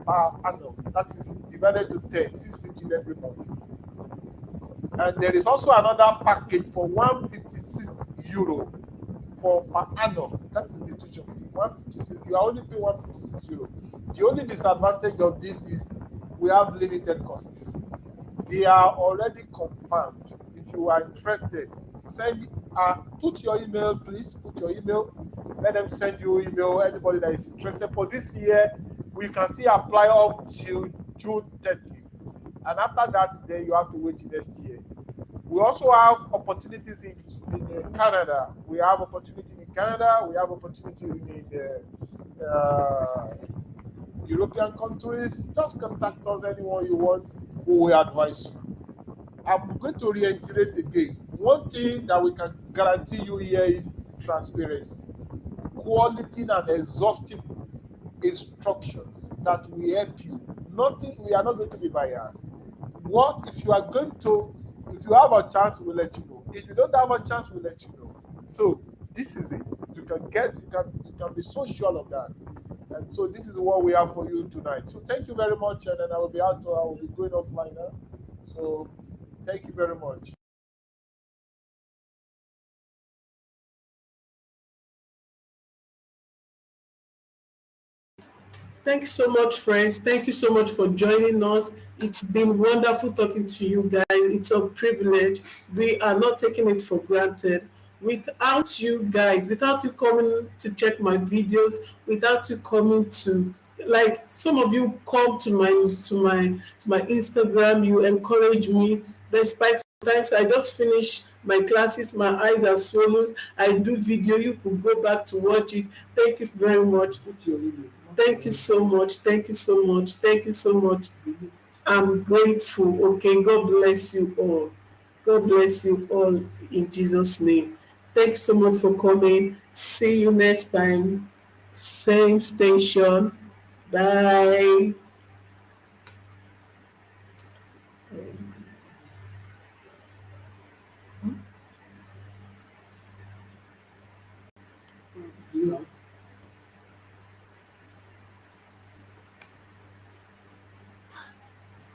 per annum. That is divided to 10, 650 every month. And there is also another package for 156 euro for per annum. That is the tuition fee. 156. You are only paying 156 euro. The only disadvantage of this is we have limited courses. They are already confirmed. If you are interested, put your email, please. Put your email. Let them send you email. Anybody that is interested for this year, we can see apply up till June 30. And after that, then you have to wait till next year. We also have opportunities in Canada. We have opportunities in Canada. We have opportunities in European countries. Just contact us anyone you want. We will advise you. I'm going to reiterate again. One thing that we can guarantee you here is transparency, quality, and exhaustive instructions that will help you. Nothing. We are not going to be biased. What if you are going to? If you have a chance, we'll let you know. If you don't have a chance, we'll let you know. So this is it. You can be so sure of that. And so this is what we have for you tonight. So thank you very much, and then I will be going offline now. So thank you very much. Thank you so much, friends. Thank you so much for joining us. It's been wonderful talking to you guys. It's a privilege. We are not taking it for granted. Without you guys, without you coming to check my videos, without you coming to, like, some of you come to my Instagram, you encourage me. Despite sometimes I just finish my classes. My eyes are swollen. I do video. You could go back to watch it. Thank you very much. Thank you so much. Thank you so much. Thank you so much. I'm grateful. Okay, God bless you all. God bless you all in Jesus' name. Thanks so much for coming. See you next time. Same station. Bye.